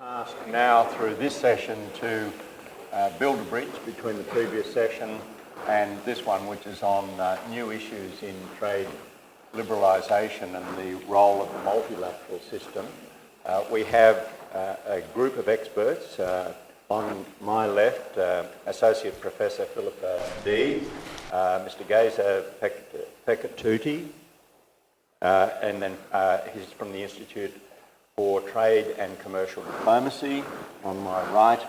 task now through this session to build a bridge between the previous session and this one, which is on new issues in trade liberalisation and the role of the multilateral system. We have a group of experts. On my left, Associate Professor Philippa D, Mr. Geza Pekatuti, and then he's from the Institute for Trade and Commercial Diplomacy. On my right,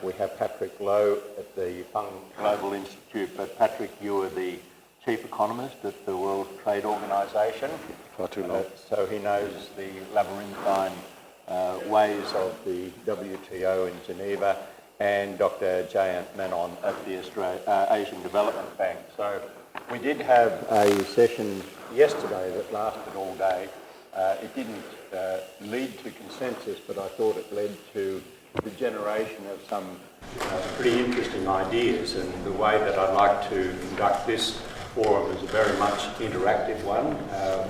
we have Patrick Lowe at the Fung Global Institute. But Patrick, you are the Chief Economist at the World Trade Organisation. Far too long. So he knows the labyrinthine ways of the WTO in Geneva, and Dr. Jayant Menon at the Asian Development Bank. So we did have a session yesterday that lasted all day. It didn't lead to consensus, but I thought it led to the generation of some pretty interesting ideas, and the way that I'd like to conduct this forum is a very much interactive one.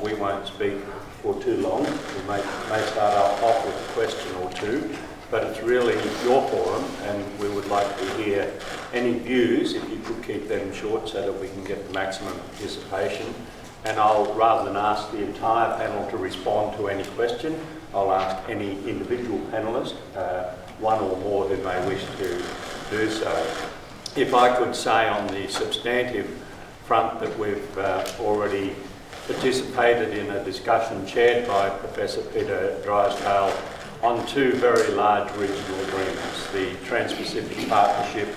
We won't speak for too long. We may start off with a question or two, but it's really your forum, and we would like to hear any views, if you could keep them short so that we can get the maximum participation. And I'll, rather than ask the entire panel to respond to any question, I'll ask any individual panellist, one or more who may wish to do so. If I could say on the substantive front that we've already participated in a discussion chaired by Professor Peter Drysdale on two very large regional agreements, the Trans-Pacific Partnership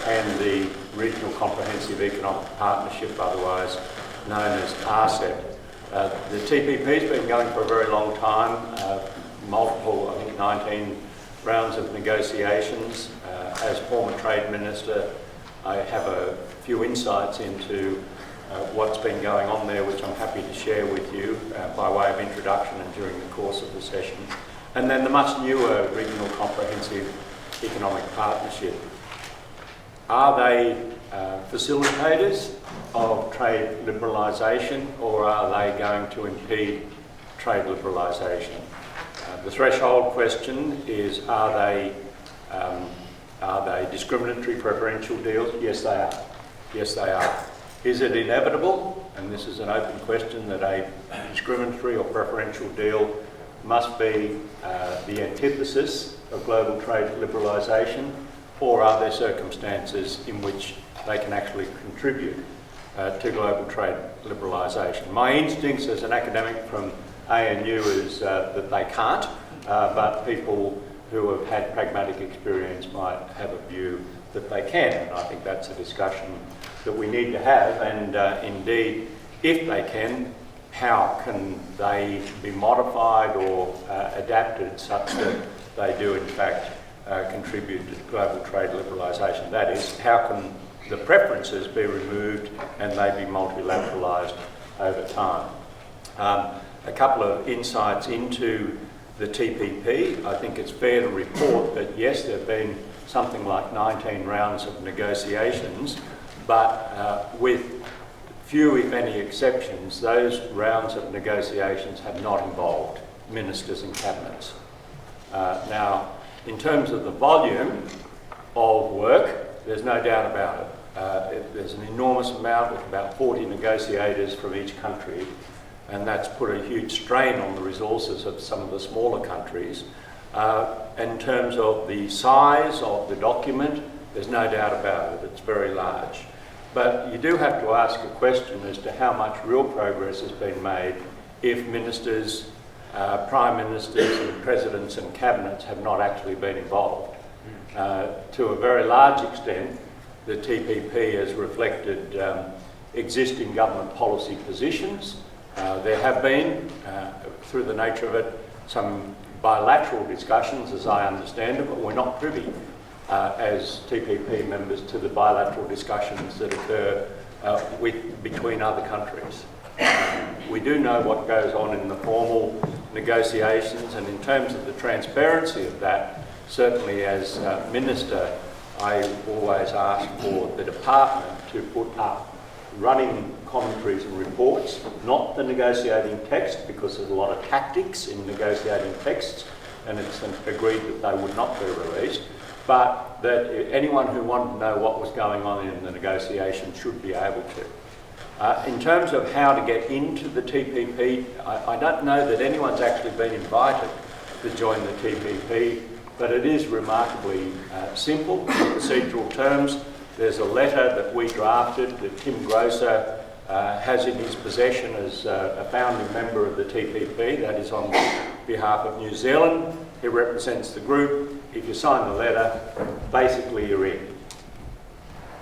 and the Regional Comprehensive Economic Partnership, otherwise known as RCEP. The TPP's been going for a very long time, multiple, I think 19 rounds of negotiations. As former Trade Minister, I have a few insights into what's been going on there, which I'm happy to share with you by way of introduction and during the course of the session. And then the much newer Regional Comprehensive Economic Partnership. Are they facilitators of trade liberalisation, or are they going to impede trade liberalisation? The threshold question is, are they discriminatory preferential deals? Yes, they are. Yes, they are. Is it inevitable, and this is an open question, that a discriminatory or preferential deal must be the antithesis of global trade liberalisation, or are there circumstances in which they can actually contribute to global trade liberalisation? My instincts as an academic from ANU is that they can't, but people who have had pragmatic experience might have a view that they can, and I think that's a discussion that we need to have. And indeed, if they can, how can they be modified or adapted such that they do in fact contribute to global trade liberalisation? That is, how can the preferences be removed and they be multilateralised over time? A couple of insights into the TPP. I think it's fair to report that yes, there have been something like 19 rounds of negotiations, but with few, if any, exceptions, those rounds of negotiations have not involved ministers and cabinets. Now, in terms of the volume of work, there's no doubt about it. There's an enormous amount, with about 40 negotiators from each country, and that's put a huge strain on the resources of some of the smaller countries. In terms of the size of the document, there's no doubt about it, it's very large. But you do have to ask a question as to how much real progress has been made if ministers, prime ministers and presidents and cabinets have not actually been involved. To a very large extent, the TPP has reflected existing government policy positions. There have been, through the nature of it, some bilateral discussions, as I understand it, but we're not privy as TPP members to the bilateral discussions that occur between other countries. We do know what goes on in the formal negotiations, and in terms of the transparency of that, certainly as Minister, I always ask for the department to put up running commentaries and reports, not the negotiating text, because there's a lot of tactics in negotiating texts, and it's agreed that they would not be released, but that anyone who wanted to know what was going on in the negotiation should be able to. In terms of how to get into the TPP, I don't know that anyone's actually been invited to join the TPP, but it is remarkably simple in procedural terms. There's a letter that we drafted that Tim Grosser has in his possession as a founding member of the TPP, that is on behalf of New Zealand. He represents the group. If you sign the letter, basically you're in.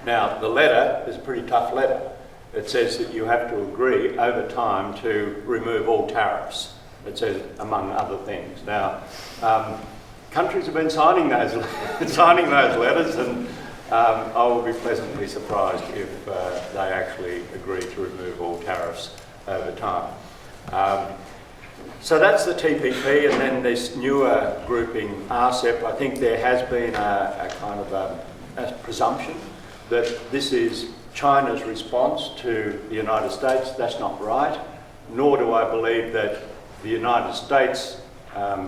Now, the letter is a pretty tough letter. It says that you have to agree over time to remove all tariffs. It says, among other things. Now, countries have been signing those letters, and I will be pleasantly surprised if they actually agree to remove all tariffs over time. So that's the TPP, and then this newer grouping, RCEP. I think there has been a kind of a presumption that this is China's response to the United States. That's not right, nor do I believe that the United States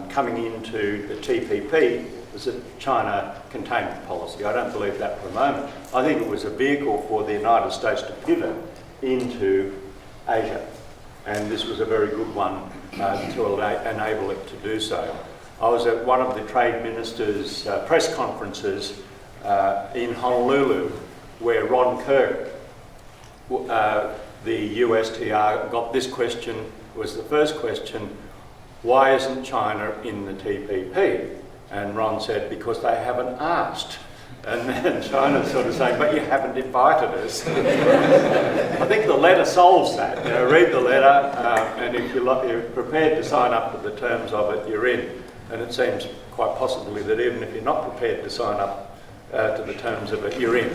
coming into the TPP was a China containment policy. I don't believe that for a moment. I think it was a vehicle for the United States to pivot into Asia, and this was a very good one to enable it to do so. I was at one of the trade ministers' press conferences in Honolulu, where Ron Kirk, the USTR, got this question, was the first question: why isn't China in the TPP? And Ron said, because they haven't asked. And then China's sort of saying, but you haven't invited us. I think the letter solves that. You know, read the letter, and if you're prepared to sign up to the terms of it, you're in. And it seems quite possibly that even if you're not prepared to sign up to the terms of it, you're in.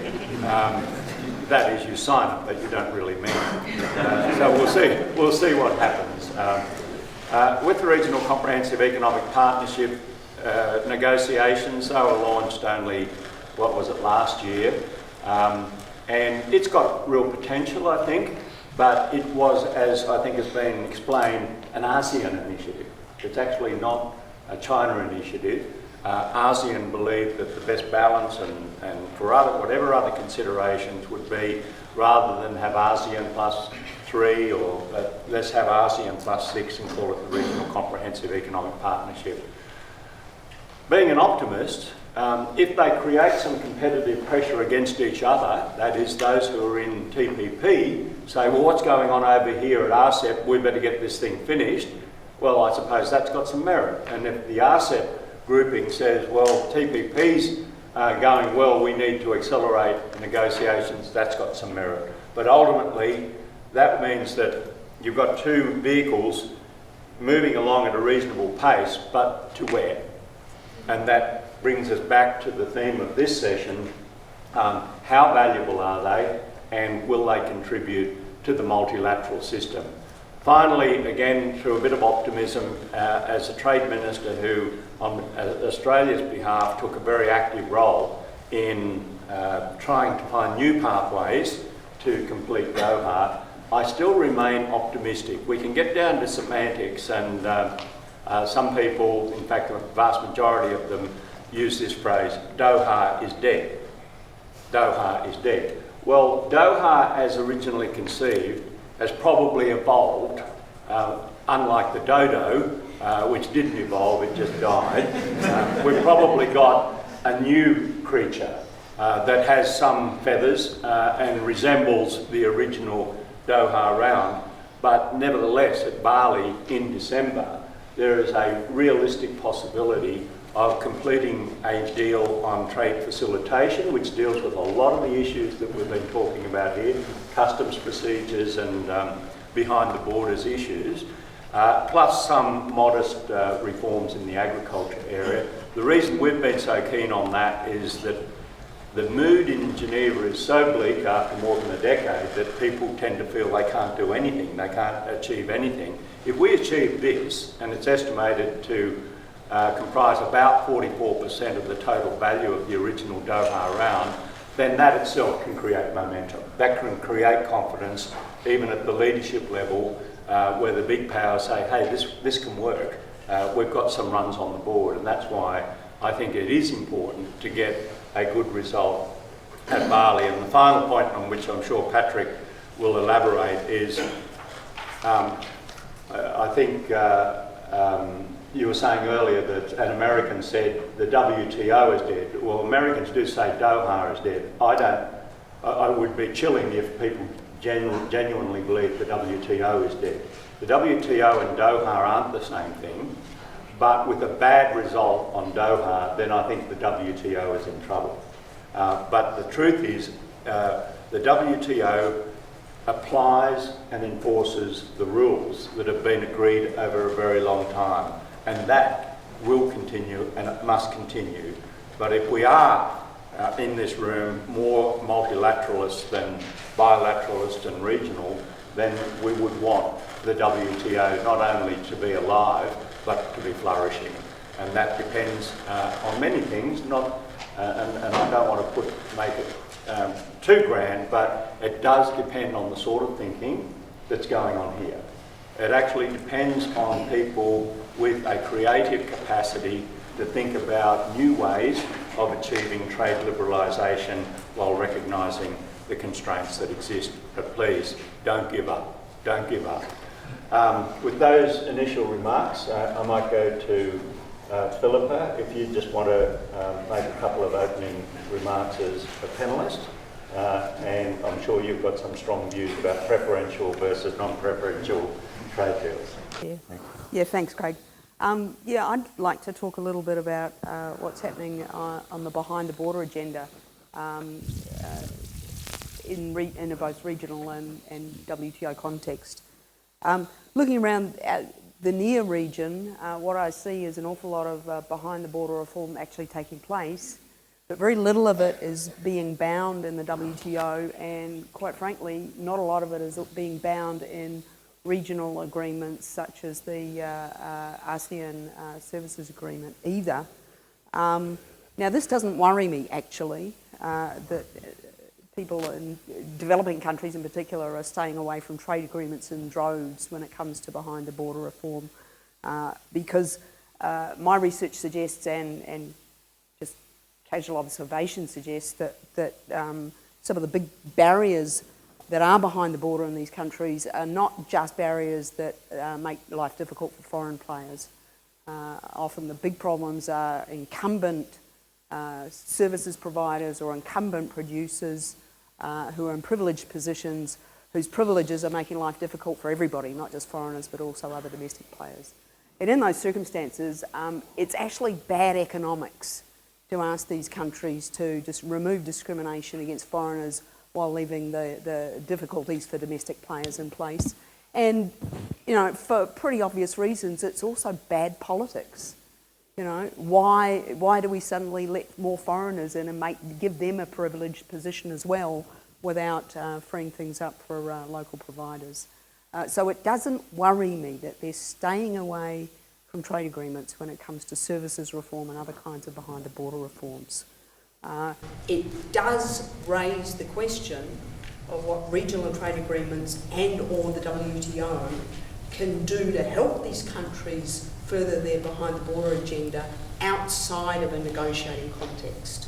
That is, you sign it, but you don't really mean it. So we'll see what happens. With the Regional Comprehensive Economic Partnership negotiations, they were launched only, what was it, last year, and it's got real potential, I think, but it was, as I think has been explained, an ASEAN initiative. It's actually not a China initiative. ASEAN believed that the best balance and for whatever other considerations would be, rather than have ASEAN plus 3, or let's have ASEAN plus 6 and call it the Regional Comprehensive Economic Partnership. Being an optimist, if they create some competitive pressure against each other, that is, those who are in TPP say, well, what's going on over here at RCEP, we better get this thing finished, well, I suppose that's got some merit. And if the RCEP grouping says, well, TPP's going well, we need to accelerate negotiations, that's got some merit. But ultimately, that means that you've got two vehicles moving along at a reasonable pace, but to where? And that brings us back to the theme of this session. How valuable are they, and will they contribute to the multilateral system? Finally, again, through a bit of optimism, as a trade minister who, on Australia's behalf, took a very active role in trying to find new pathways to complete Doha, I still remain optimistic. We can get down to semantics, and some people, in fact the vast majority of them, use this phrase, Doha is dead. Doha is dead. Well, Doha, as originally conceived, has probably evolved, unlike the dodo, which didn't evolve, it just died. We've probably got a new creature that has some feathers and resembles the original Doha Round, but nevertheless at Bali in December there is a realistic possibility of completing a deal on trade facilitation, which deals with a lot of the issues that we've been talking about here, customs procedures and behind the borders issues, plus some modest reforms in the agriculture area. The reason we've been so keen on that is that the mood in Geneva is so bleak after more than a decade that people tend to feel they can't do anything, they can't achieve anything. If we achieve this, and it's estimated to comprise about 44% of the total value of the original Doha Round, then that itself can create momentum. That can create confidence, even at the leadership level, where the big powers say, hey, this can work. we've got some runs on the board, and that's why I think it is important to get a good result at Bali. And the final point on which I'm sure Patrick will elaborate is, I think you were saying earlier that an American said the WTO is dead. Well, Americans do say Doha is dead. I would be chilling if people genuinely believe the WTO is dead. The WTO and Doha aren't the same thing, but with a bad result on Doha, then I think the WTO is in trouble. But the truth is, the WTO applies and enforces the rules that have been agreed over a very long time, and that will continue and it must continue. But if we are in this room more multilateralist than bilateralist and regional, then we would want the WTO not only to be alive but to be flourishing, and that depends on many things. And I don't want to make it too grand, but it does depend on the sort of thinking that's going on here. It actually depends on people with a creative capacity to think about new ways of achieving trade liberalisation while recognising the constraints that exist. But please, don't give up. Don't give up. With those initial remarks, I might go to Philippa, if you just want to make a couple of opening remarks as a panellist. And I'm sure you've got some strong views about preferential versus non-preferential trade deals. Yeah, thanks, Craig. Yeah, I'd like to talk a little bit about what's happening on the behind the border agenda in both regional and WTO context. Looking around at the near region, what I see is an awful lot of behind the border reform actually taking place, but very little of it is being bound in the WTO, and quite frankly, not a lot of it is being bound in regional agreements such as the ASEAN Services Agreement either. Now, this doesn't worry me, actually, that people in developing countries in particular are staying away from trade agreements in droves when it comes to behind the border reform, because my research suggests, and just casual observation suggests, that some of the big barriers that are behind the border in these countries are not just barriers that make life difficult for foreign players. Often the big problems are incumbent services providers or incumbent producers who are in privileged positions, whose privileges are making life difficult for everybody, not just foreigners but also other domestic players. And in those circumstances, it's actually bad economics to ask these countries to just remove discrimination against foreigners while leaving the difficulties for domestic players in place. And, you know, for pretty obvious reasons, it's also bad politics. You know, why do we suddenly let more foreigners in and give them a privileged position as well without freeing things up for local providers? So it doesn't worry me that they're staying away from trade agreements when it comes to services reform and other kinds of behind the border reforms. It does raise the question of what regional trade agreements and or the WTO can do to help these countries further their behind the border agenda outside of a negotiating context.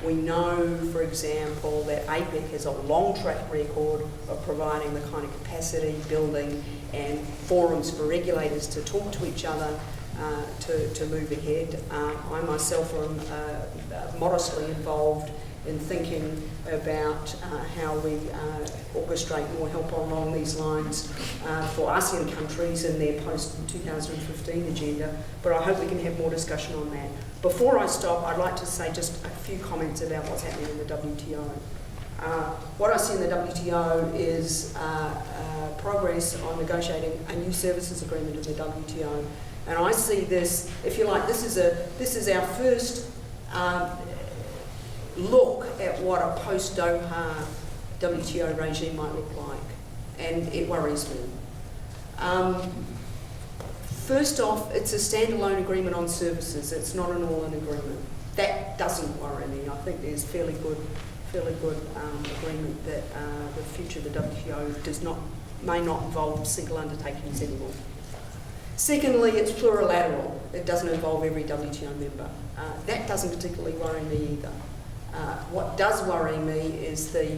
We know, for example, that APEC has a long track record of providing the kind of capacity building and forums for regulators to talk to each other to move ahead. I myself am modestly involved in thinking about how we orchestrate more help along these lines for ASEAN countries in their post-2015 agenda, but I hope we can have more discussion on that. Before I stop, I'd like to say just a few comments about what's happening in the WTO. What I see in the WTO is progress on negotiating a new services agreement in the WTO. And I see this, if you like, this is our first look at what a post-Doha WTO regime might look like, and it worries me. First off, it's a standalone agreement on services. It's not an all-in agreement. That doesn't worry me. I think there's fairly good agreement that the future of the WTO may not involve single undertakings anymore. Secondly, it's plurilateral. It doesn't involve every WTO member. That doesn't particularly worry me either. What does worry me is the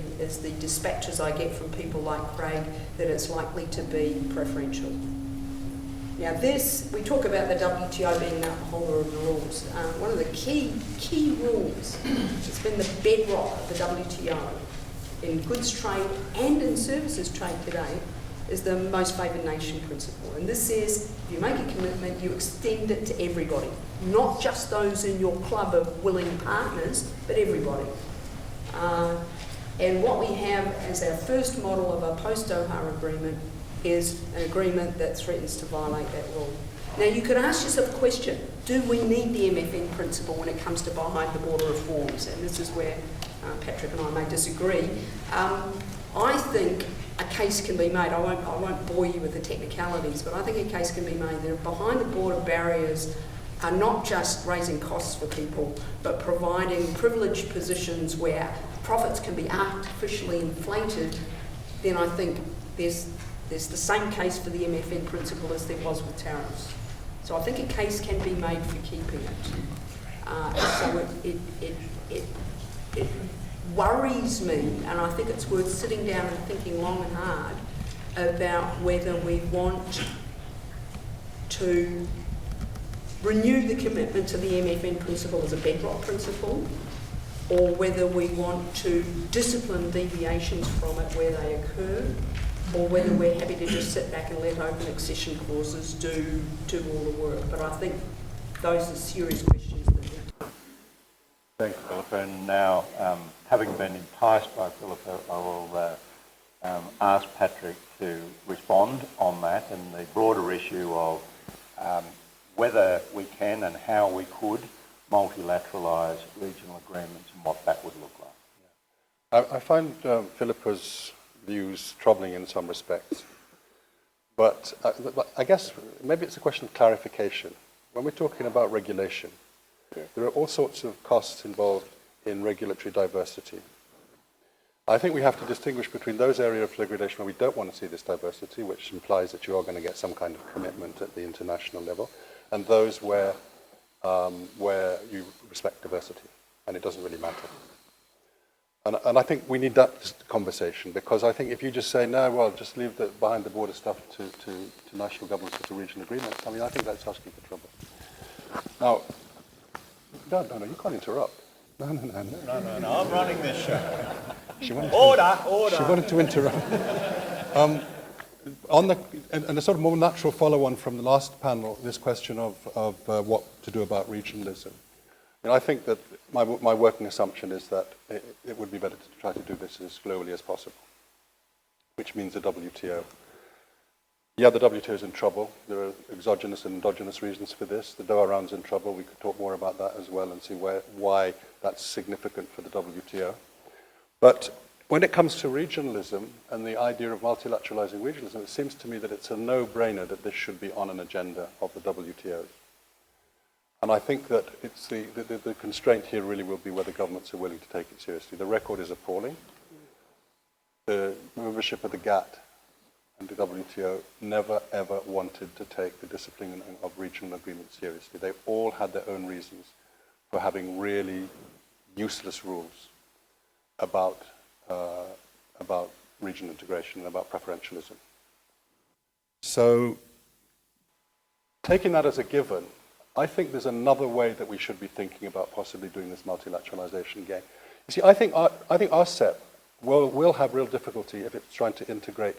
dispatches I get from people like Craig that it's likely to be preferential. Now this, we talk about the WTO being the upholder of the rules. One of the key rules that's been the bedrock of the WTO in goods trade and in services trade today is the most favoured nation principle. And this says if you make a commitment, you extend it to everybody, not just those in your club of willing partners, but everybody. And what we have as our first model of a post-Doha agreement is an agreement that threatens to violate that rule. Now you could ask yourself a question, do we need the MFN principle when it comes to behind the border reforms? And this is where Patrick and I may disagree. I think a case can be made, I won't bore you with the technicalities, but I think a case can be made that behind the border barriers are not just raising costs for people, but providing privileged positions where profits can be artificially inflated. Then I think there's the same case for the MFN principle as there was with tariffs. So I think a case can be made for keeping it. So it worries me, and I think it's worth sitting down and thinking long and hard about whether we want to renew the commitment to the MFN principle as a bedrock principle, or whether we want to discipline deviations from it where they occur, or whether we're happy to just sit back and let open accession clauses do all the work. But I think those are serious questions that Thanks, Philippa. And now, having been enticed by Philippa, I will ask Patrick to respond on that and the broader issue of whether we can and how we could multilateralise regional agreements and what that would look like. I find Philippa's views troubling in some respects, but I guess maybe it's a question of clarification. When we're talking about regulation, there are all sorts of costs involved in regulatory diversity. I think we have to distinguish between those areas of regulation where we don't want to see this diversity, which implies that you are going to get some kind of commitment at the international level, and those where you respect diversity, and it doesn't really matter. And I think we need that conversation, because I think if you just say, no, well, just leave the behind the border stuff to national governments or to regional agreements, I mean, I think that's asking for trouble. Now, no, you can't interrupt. No, I'm running this show. Order! She wanted to interrupt. And a sort of more natural follow-on from the last panel, this question of what to do about regionalism. And I think that my working assumption is that it would be better to try to do this as globally as possible, which means the WTO. Yeah, the WTO is in trouble. There are exogenous and endogenous reasons for this. The Doha Round's in trouble. We could talk more about that as well and see why that's significant for the WTO. But when it comes to regionalism and the idea of multilateralizing regionalism, it seems to me that it's a no-brainer that this should be on an agenda of the WTO. And I think that it's the constraint here really will be whether governments are willing to take it seriously. The record is appalling. The membership of the GATT and the WTO never, ever wanted to take the discipline of regional agreements seriously. They all had their own reasons for having really useless rules about regional integration and about preferentialism. So, taking that as a given, I think there's another way that we should be thinking about possibly doing this multilateralization game. You see, I think RCEP will have real difficulty if it's trying to integrate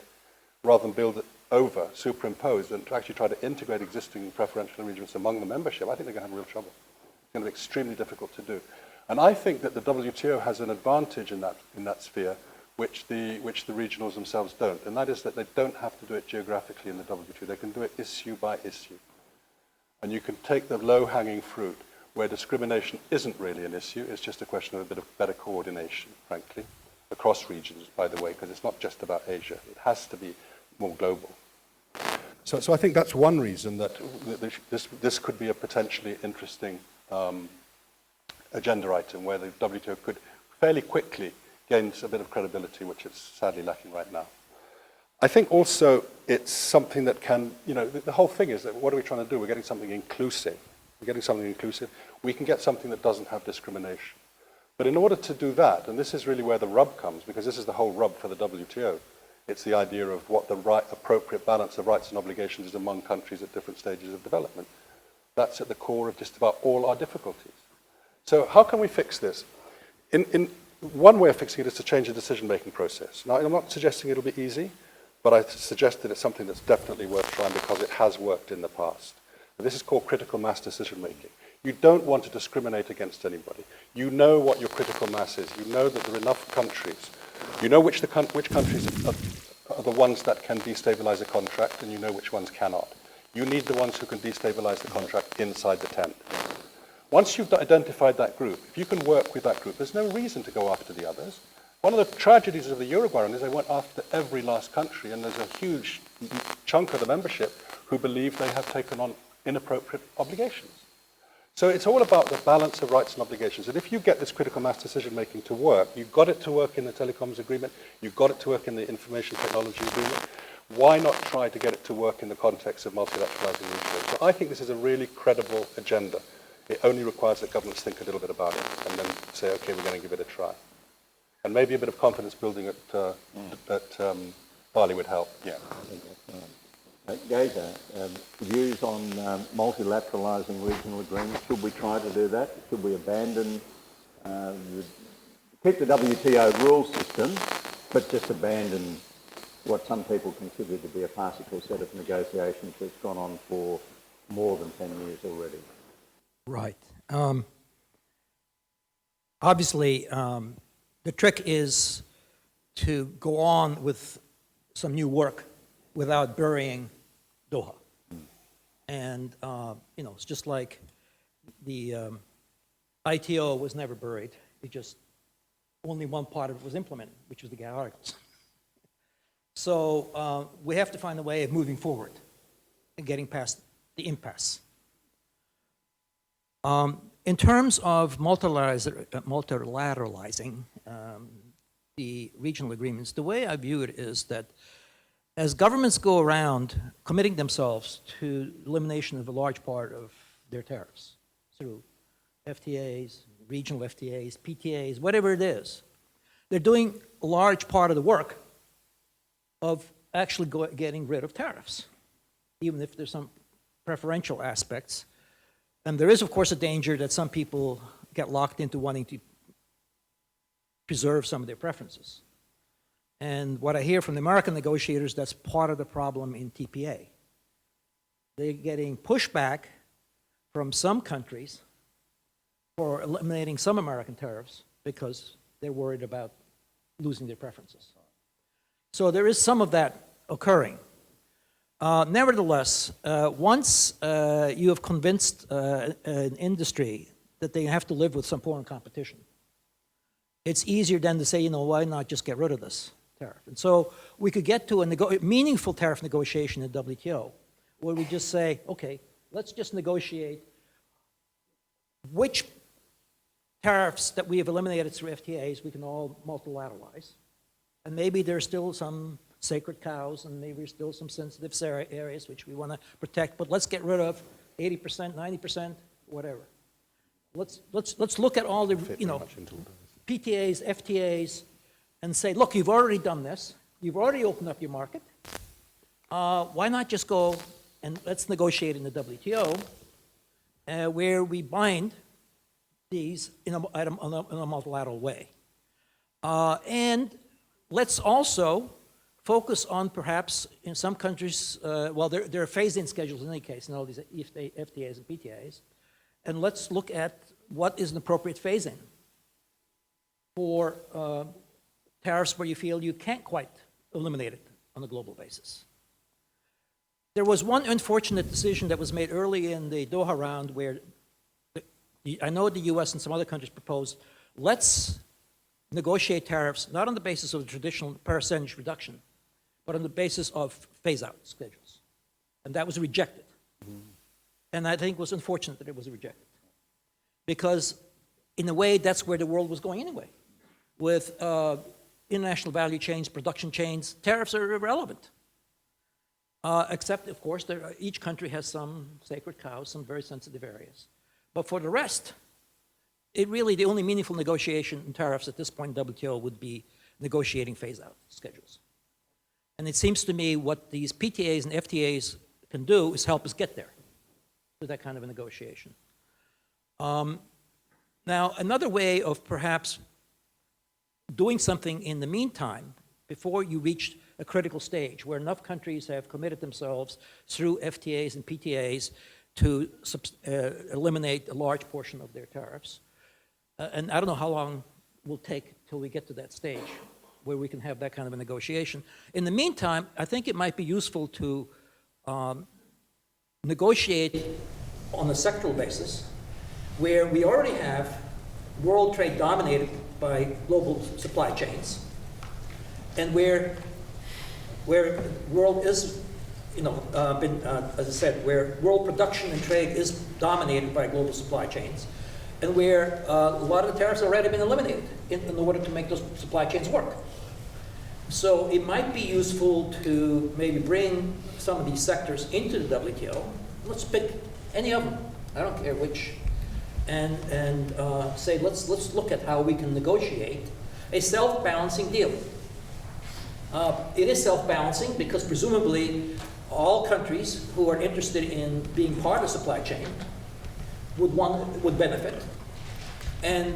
rather than build it over, superimpose, and to actually try to integrate existing preferential arrangements among the membership. I think they're going to have real trouble. It's going to be extremely difficult to do. And I think that the WTO has an advantage in that sphere, which the regionals themselves don't, and that is that they don't have to do it geographically in the WTO. They can do it issue by issue. And you can take the low-hanging fruit where discrimination isn't really an issue. It's just a question of a bit of better coordination, frankly, across regions, by the way, because it's not just about Asia. It has to be more global. So I think that's one reason that this could be a potentially interesting agenda item where the WTO could fairly quickly gain a bit of credibility, which it's sadly lacking right now. I think also it's something that can, the whole thing is that what are we trying to do? We're getting something inclusive. We're getting something inclusive. We can get something that doesn't have discrimination. But in order to do that, and this is really where the rub comes, because this is the whole rub for the WTO, it's the idea of what the right, appropriate balance of rights and obligations is among countries at different stages of development. That's at the core of just about all our difficulties. So how can we fix this? In one way of fixing it is to change the decision-making process. Now, I'm not suggesting it'll be easy, but I suggest that it's something that's definitely worth trying because it has worked in the past. And this is called critical mass decision-making. You don't want to discriminate against anybody. You know what your critical mass is. You know that there are enough countries. You know which countries are the ones that can destabilize a contract, and you know which ones cannot. You need the ones who can destabilize the contract inside the tent. Once you've identified that group, if you can work with that group, there's no reason to go after the others. One of the tragedies of the Uruguay Round is they went after every last country, and there's a huge chunk of the membership who believe they have taken on inappropriate obligations. So it's all about the balance of rights and obligations. And if you get this critical mass decision-making to work, you've got it to work in the telecoms agreement, you've got it to work in the information technology agreement, why not try to get it to work in the context of multilateralizing regionally? So I think this is a really credible agenda. It only requires that governments think a little bit about it and then say, okay, we're going to give it a try. And maybe a bit of confidence building at Bali would help. Yeah. Gaza, views on multilateralising regional agreements. Should we try to do that? Should we abandon, keep the WTO rule system, but just abandon what some people consider to be a farcical set of negotiations that's gone on for more than 10 years already? Right. Obviously, the trick is to go on with some new work without burying Doha. And, it's just like the ITO was never buried. It just, only one part of it was implemented, which was the GATT articles. So we have to find a way of moving forward and getting past the impasse. In terms of multilateralizing the regional agreements, the way I view it is that as governments go around committing themselves to elimination of a large part of their tariffs through FTAs, regional FTAs, PTAs, whatever it is, they're doing a large part of the work of actually getting rid of tariffs, even if there's some preferential aspects. And there is, of course, a danger that some people get locked into wanting to preserve some of their preferences. And what I hear from the American negotiators, that's part of the problem in TPA. They're getting pushback from some countries for eliminating some American tariffs because they're worried about losing their preferences. So there is some of that occurring. Nevertheless, once you have convinced an industry that they have to live with some foreign competition, it's easier then to say, why not just get rid of this tariff? And so we could get to a meaningful tariff negotiation in WTO, where we just say, okay, let's just negotiate which tariffs that we have eliminated through FTAs we can all multilateralize. And maybe there's still some sacred cows, and maybe there's still some sensitive areas which we want to protect, but let's get rid of 80%, 90%, whatever. Let's look at all the, PTAs, FTAs, and say, look, you've already done this. You've already opened up your market. Why not just go and let's negotiate in the WTO where we bind these in a multilateral way. And let's also focus on perhaps in some countries, there are phase-in schedules in any case in all these FTAs and PTAs, and let's look at what is an appropriate phase-in for tariffs where you feel you can't quite eliminate it on a global basis. There was one unfortunate decision that was made early in the Doha Round where I know the US and some other countries proposed, let's negotiate tariffs not on the basis of the traditional percentage reduction, but on the basis of phase-out schedules. And that was rejected. And I think it was unfortunate that it was rejected. Because in a way, that's where the world was going anyway, with international value chains, production chains, tariffs are irrelevant. Except, of course, each country has some sacred cows, some very sensitive areas. But for the rest, the only meaningful negotiation in tariffs at this point in WTO would be negotiating phase-out schedules. And it seems to me what these PTAs and FTAs can do is help us get there, to that kind of a negotiation. Now, another way of perhaps doing something in the meantime, before you reach a critical stage where enough countries have committed themselves through FTAs and PTAs to eliminate a large portion of their tariffs. And I don't know how long it will take till we get to that stage where we can have that kind of a negotiation. In the meantime, I think it might be useful to negotiate on a sectoral basis where we already have world trade dominated by global supply chains, and where world is, as I said, where world production and trade is dominated by global supply chains, and where a lot of the tariffs have already been eliminated in order to make those supply chains work. So it might be useful to maybe bring some of these sectors into the WTO. Let's pick any of them, I don't care which, and say let's look at how we can negotiate a self-balancing deal. It is self-balancing because presumably all countries who are interested in being part of the supply chain would benefit, and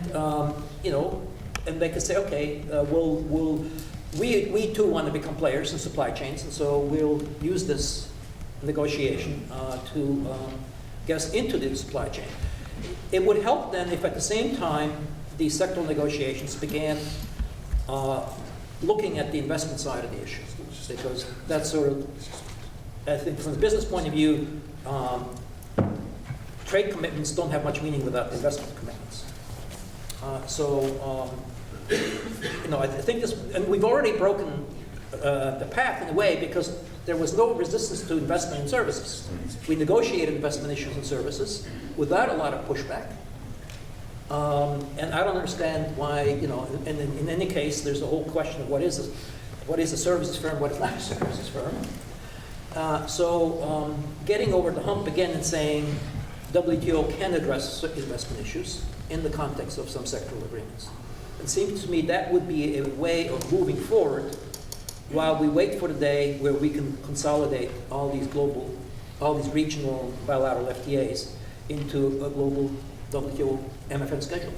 and they could say, okay, we too want to become players in supply chains, and so we'll use this negotiation to get us into the supply chain. It would help then if at the same time these sectoral negotiations began looking at the investment side of the issue, because that's sort of, I think from the business point of view, trade commitments don't have much meaning without investment commitments. I think this, and we've already broken the path in a way because there was no resistance to investment in services. We negotiated investment issues and services without a lot of pushback. And I don't understand why, and in any case, there's a whole question of what is a services firm, what is not a services firm. Getting over the hump again and saying WTO can address investment issues in the context of some sectoral agreements. It seems to me that would be a way of moving forward while we wait for the day where we can consolidate all these regional bilateral FTAs into a global WTO MFN schedule.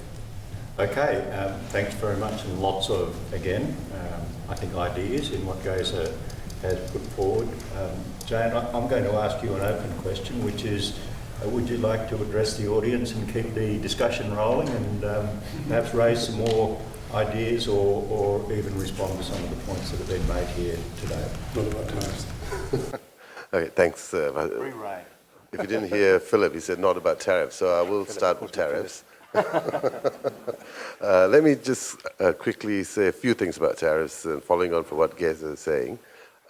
Okay, thanks very much, and lots of, again, I think ideas in what Geza has put forward. Jane, I'm going to ask you an open question, which is, would you like to address the audience and keep the discussion rolling and perhaps raise some more ideas or even respond to some of the points that have been made here today? Not about tariffs. Okay, thanks. If you didn't hear Philip, he said not about tariffs, so I will start with tariffs. Let me just quickly say a few things about tariffs, and following on from what Geza is saying.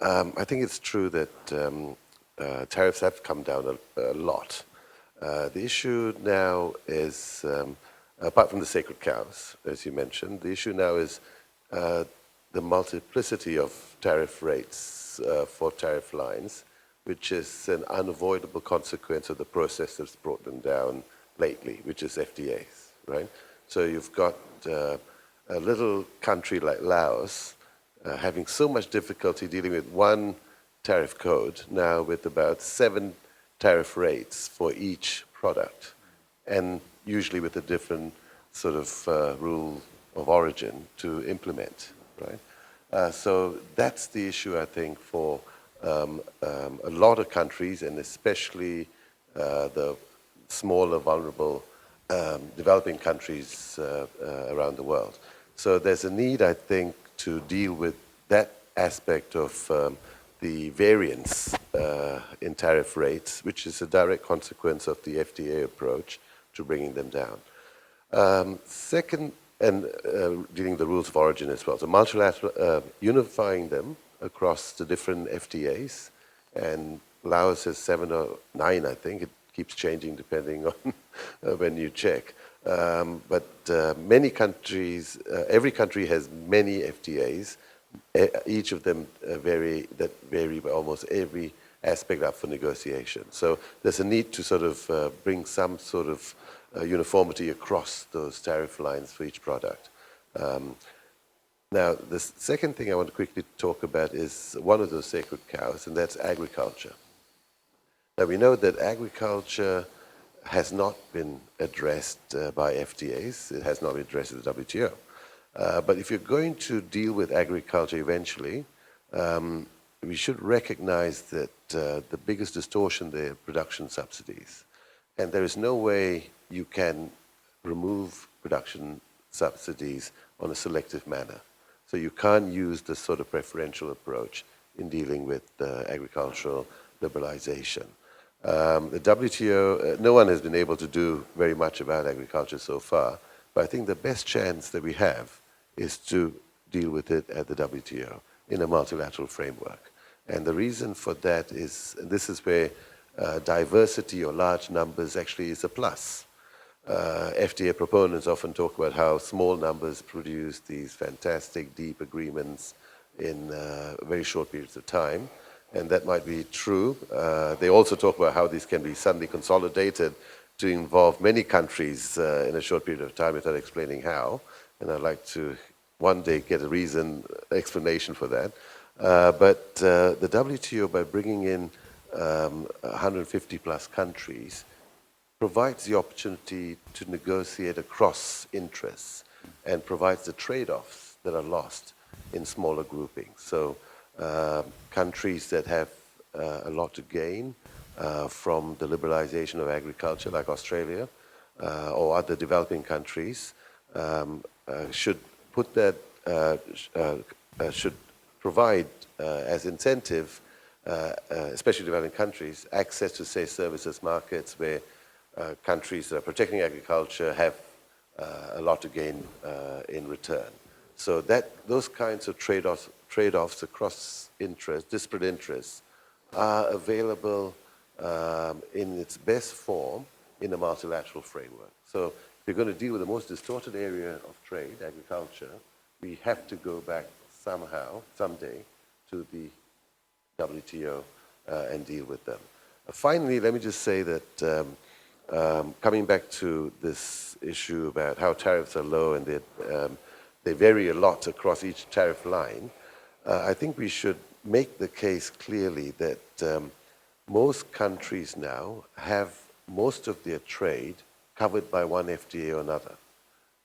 I think it's true that tariffs have come down a lot. The issue now is, apart from the sacred cows, as you mentioned, the issue now is the multiplicity of tariff rates for tariff lines, which is an unavoidable consequence of the process that's brought them down lately, which is FTAs, right? So you've got a little country like Laos having so much difficulty dealing with one tariff code, now with about 7 tariff rates for each product, and usually with a different sort of rule of origin to implement, right? So that's the issue, I think, for a lot of countries, and especially the smaller, vulnerable developing countries around the world. So there's a need, I think, to deal with that aspect of the variance in tariff rates, which is a direct consequence of the FTA approach to bringing them down. Second, and dealing with the rules of origin as well. So multilateral, unifying them across the different FTAs, and Laos has 7 or 9, I think. It keeps changing depending on when you check. But many countries, every country has many FTAs, each of them vary by almost every aspect up for negotiation. So there's a need to sort of bring some sort of uniformity across those tariff lines for each product. Now, the second thing I want to quickly talk about is one of those sacred cows, and that's agriculture. Now, we know that agriculture has not been addressed by FTAs. It has not been addressed at the WTO. But if you're going to deal with agriculture eventually, we should recognize that the biggest distortion there are production subsidies. And there is no way you can remove production subsidies on a selective manner. So you can't use this sort of preferential approach in dealing with agricultural liberalization. The WTO, no one has been able to do very much about agriculture so far, but I think the best chance that we have is to deal with it at the WTO in a multilateral framework. And the reason for that is, and this is where diversity or large numbers actually is a plus. FTA proponents often talk about how small numbers produce these fantastic, deep agreements in very short periods of time, and that might be true. They also talk about how these can be suddenly consolidated to involve many countries in a short period of time without explaining how, and I'd like to one day get a explanation for that. But the WTO, by bringing in 150 plus countries, provides the opportunity to negotiate across interests and provides the trade-offs that are lost in smaller groupings. So countries that have a lot to gain from the liberalization of agriculture, like Australia or other developing countries, should put that, should provide as incentive, especially developing countries, access to, say, services markets where countries that are protecting agriculture have a lot to gain in return. So those kinds of trade-offs across disparate interests, are available in its best form in a multilateral framework. So if you're going to deal with the most distorted area of trade, agriculture, we have to go back somehow, someday, to the WTO and deal with them. Finally, let me just say that coming back to this issue about how tariffs are low and they vary a lot across each tariff line, I think we should make the case clearly that most countries now have most of their trade covered by one FTA or another,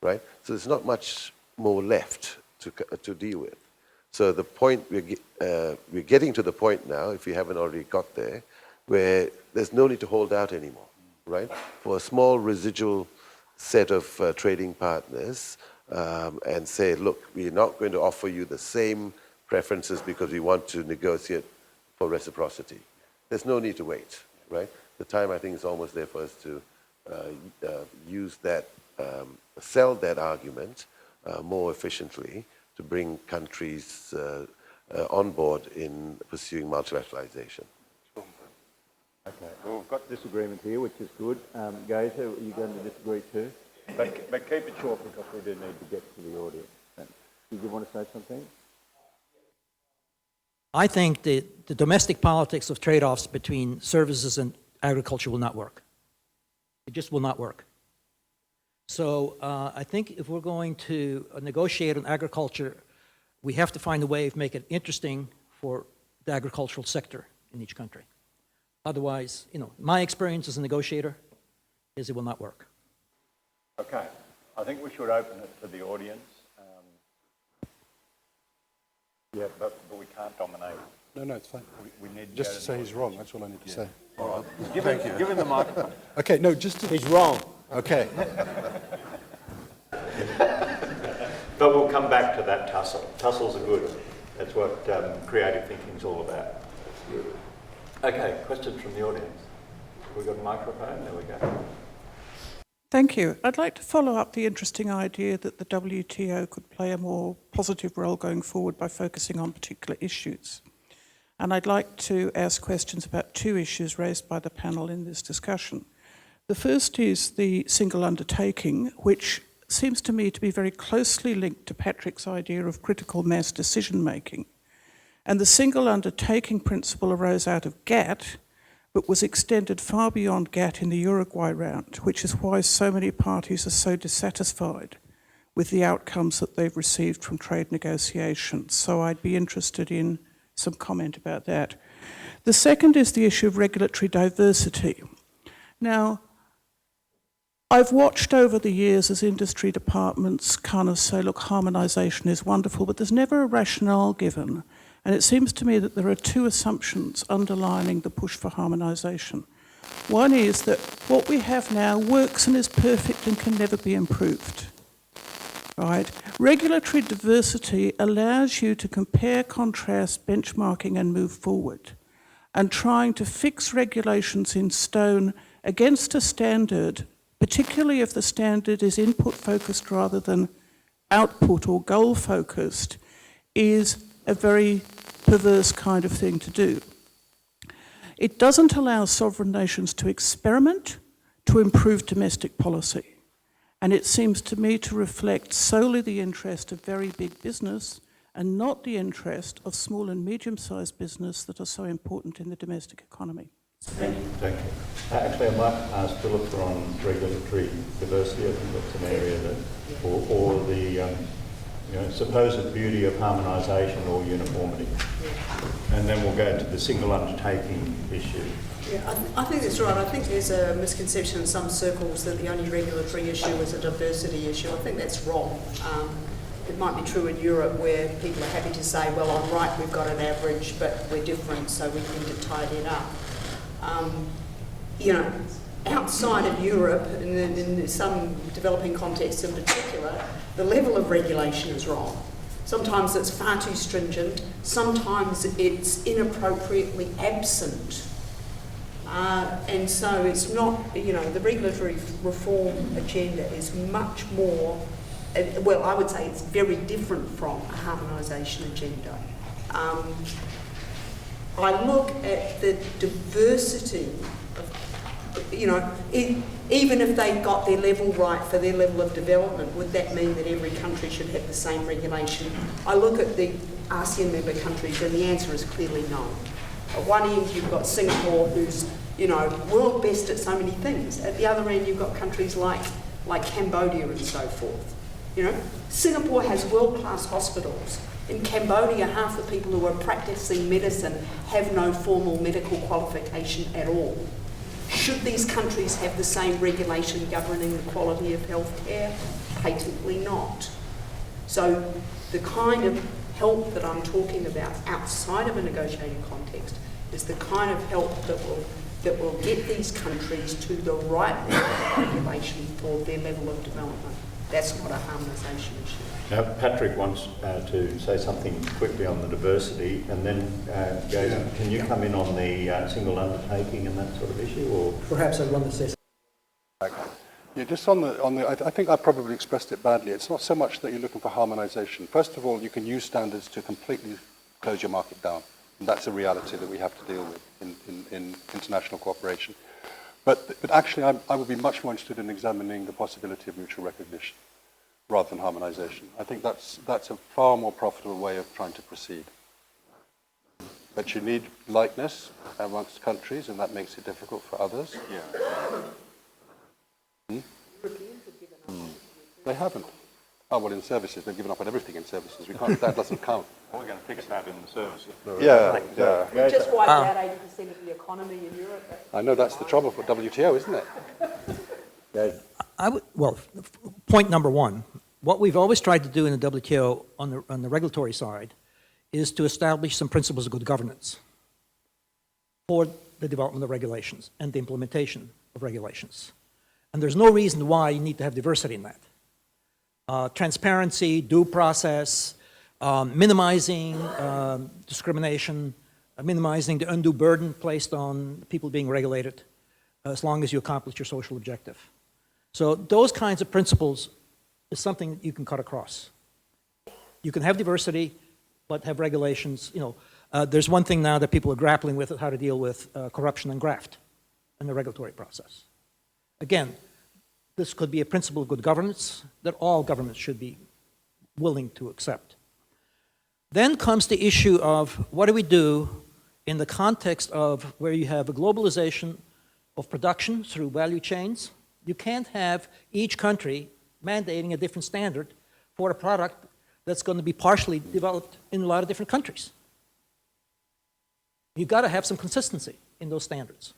right? So there's not much more left to deal with. So the point, we're getting to the point now, if we haven't already got there, where there's no need to hold out anymore, right? For a small residual set of trading partners and say, look, we're not going to offer you the same preferences because we want to negotiate for reciprocity. There's no need to wait, right? The time, I think, is almost there for us to use that, sell that argument more efficiently to bring countries on board in pursuing multilateralization. Okay, well, we've got disagreement here, which is good. Gaza, are you going to disagree too? But keep it short because we do need to get to the audience. Did you want to say something? I think the domestic politics of trade-offs between services and agriculture will not work. It just will not work. So I think if we're going to negotiate on agriculture, we have to find a way of making it interesting for the agricultural sector in each country. Otherwise, my experience as a negotiator is it will not work. Okay, I think we should open it to the audience. Yeah, but we can't dominate. No, it's fine. We need just to say he's wrong, that's all I need to say. All right. Give him the microphone. Okay, no, just to... He's wrong. Okay. But we'll come back to that tussle. Tussles are good. That's what creative thinking is all about. Okay, questions from the audience. We've got a microphone. There we go. Thank you. I'd like to follow up the interesting idea that the WTO could play a more positive role going forward by focusing on particular issues. And I'd like to ask questions about two issues raised by the panel in this discussion. The first is the single undertaking, which seems to me to be very closely linked to Patrick's idea of critical mass decision-making. And the single undertaking principle arose out of GATT, but was extended far beyond GATT in the Uruguay round, which is why so many parties are so dissatisfied with the outcomes that they've received from trade negotiations. So I'd be interested in some comment about that. The second is the issue of regulatory diversity. Now, I've watched over the years as industry departments kind of say, look, harmonisation is wonderful, but there's never a rationale given. And it seems to me that there are two assumptions underlining the push for harmonisation. One is that what we have now works and is perfect and can never be improved. Right? Regulatory diversity allows you to compare, contrast, benchmarking and move forward. And trying to fix regulations in stone against a standard, particularly if the standard is input-focused rather than output or goal-focused, is a very perverse kind of thing to do. It doesn't allow sovereign nations to experiment to improve domestic policy. And it seems to me to reflect solely the interest of very big business and not the interest of small and medium-sized business that are so important in the domestic economy. Thank you. Actually, I might ask Philip on regulatory diversity. I think that's an area that, or the supposed beauty of harmonisation or uniformity. And then we'll go to the single undertaking issue. Yeah, I think that's right. I think there's a misconception in some circles that the only regulatory issue is a diversity issue. I think that's wrong. It might be true in Europe where people are happy to say, well, on right we've got an average, but we're different, so we need to tidy it up. Outside of Europe, and in some developing contexts in particular, the level of regulation is wrong. Sometimes it's far too stringent, sometimes it's inappropriately absent. And so it's not, the regulatory reform agenda is much more, well, I would say it's very different from a harmonisation agenda. I look at the diversity of, even if they got their level right for their level of development, would that mean that every country should have the same regulation? I look at the ASEAN member countries and the answer is clearly no. At one end you've got Singapore who's, world best at so many things. At the other end you've got countries like Cambodia and so forth. Singapore has world-class hospitals. In Cambodia, half the people who are practicing medicine have no formal medical qualification at all. Should these countries have the same regulation governing the quality of healthcare? Patently not. So the kind of help that I'm talking about outside of a negotiating context is the kind of help that will get these countries to the right level of regulation for their level of development. That's not a harmonisation issue. Now, Patrick wants to say something quickly on the diversity, and then Gaza, can you come in on the single undertaking and that sort of issue? Or Perhaps I want to say Yeah, just on the, I think I probably expressed it badly. It's not so much that you're looking for harmonisation. First of all, you can use standards to completely close your market down. And that's a reality that we have to deal with in international cooperation. But actually, I would be much more interested in examining the possibility of mutual recognition rather than harmonisation. I think that's a far more profitable way of trying to proceed. But you need likeness amongst countries, and that makes it difficult for others. Yeah. They haven't. Oh, well, in services, they've given up on everything in services. We can't, that doesn't count. we're going to fix that in the services. Yeah, yeah. We just wiped out 80% of the economy in Europe. I know that's the trouble for WTO, isn't it? Point number one, what we've always tried to do in the WTO on the regulatory side is to establish some principles of good governance for the development of regulations and the implementation of regulations. And there's no reason why you need to have diversity in that. Transparency, due process, minimizing discrimination, minimizing the undue burden placed on people being regulated, as long as you accomplish your social objective. So those kinds of principles is something that you can cut across. You can have diversity, but have regulations. There's one thing now that people are grappling with, how to deal with corruption and graft in the regulatory process. Again, this could be a principle of good governance that all governments should be willing to accept. Then comes the issue of what do we do in the context of where you have a globalization of production through value chains. You can't have each country mandating a different standard for a product that's going to be partially developed in a lot of different countries. You've got to have some consistency in those standards.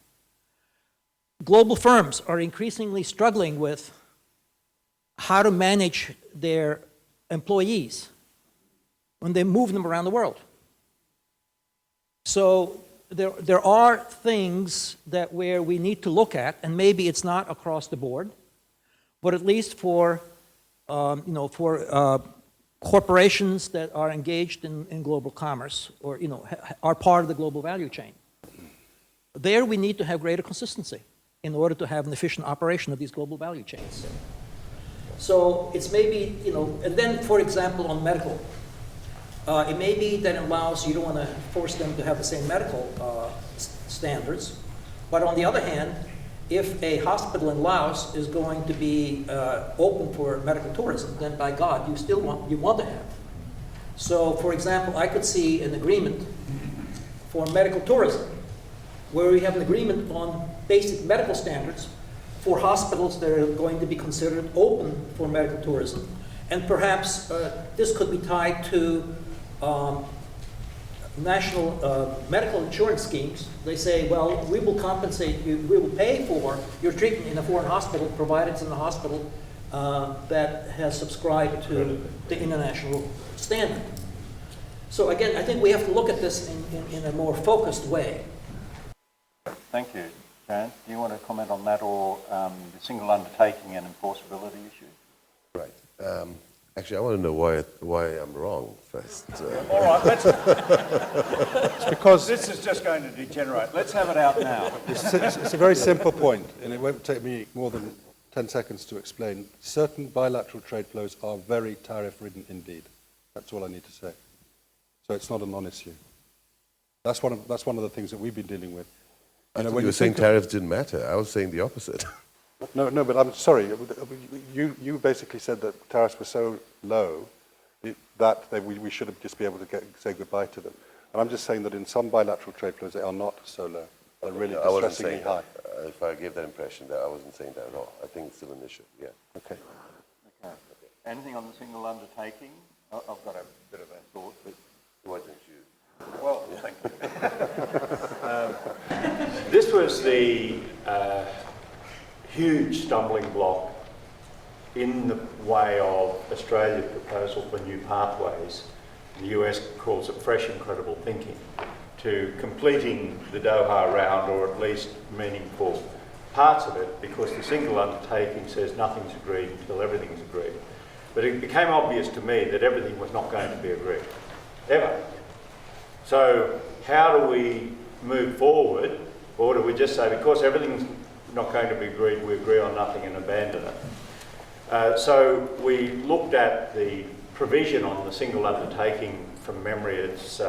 Global firms are increasingly struggling with how to manage their employees when they move them around the world. So there are things that where we need to look at, and maybe it's not across the board, but at least for corporations that are engaged in global commerce or are part of the global value chain. There we need to have greater consistency in order to have an efficient operation of these global value chains. So it's maybe, and then for example on medical, it may be that in Laos you don't want to force them to have the same medical standards, but on the other hand, if a hospital in Laos is going to be open for medical tourism, then by God, you want to have. So, for example, I could see an agreement for medical tourism, where we have an agreement on basic medical standards for hospitals that are going to be considered open for medical tourism, and perhaps this could be tied to national medical insurance schemes. They say, well, we will compensate you, we will pay for your treatment in a foreign hospital, provided it's in a hospital that has subscribed to the international standard. So again, I think we have to look at this in a more focused way. Thank you. Jan, do you want to comment on that or the single undertaking and enforceability issue? Right. Actually, I want to know why I'm wrong first. All right, let's... It's because This is just going to degenerate. Let's have it out now. it's a very simple point, and it won't take me more than 10 seconds to explain. Certain bilateral trade flows are very tariff-ridden indeed. That's all I need to say. So it's not a non-issue. That's one of the things that we've been dealing with. I thought you were saying tariffs didn't matter. I was saying the opposite. No, but I'm sorry. You basically said that tariffs were so low that we should have just be able to say goodbye to them. And I'm just saying that in some bilateral trade flows, they are not so low. They're really distressingly high. If I gave that impression, that I wasn't saying that at all. I think it's still an issue, yeah. Okay. Anything on the single undertaking? I've got a bit of a thought, but... Why don't you? Well, thank you. This was the huge stumbling block in the way of Australia's proposal for new pathways. The US calls it fresh and credible thinking, to completing the Doha Round, or at least meaningful parts of it, because the single undertaking says nothing's agreed until everything's agreed. But it became obvious to me that everything was not going to be agreed, ever. So how do we move forward, or do we just say, because everything's not going to be agreed, we agree on nothing and abandon it? So we looked at the provision on the single undertaking. From memory, it's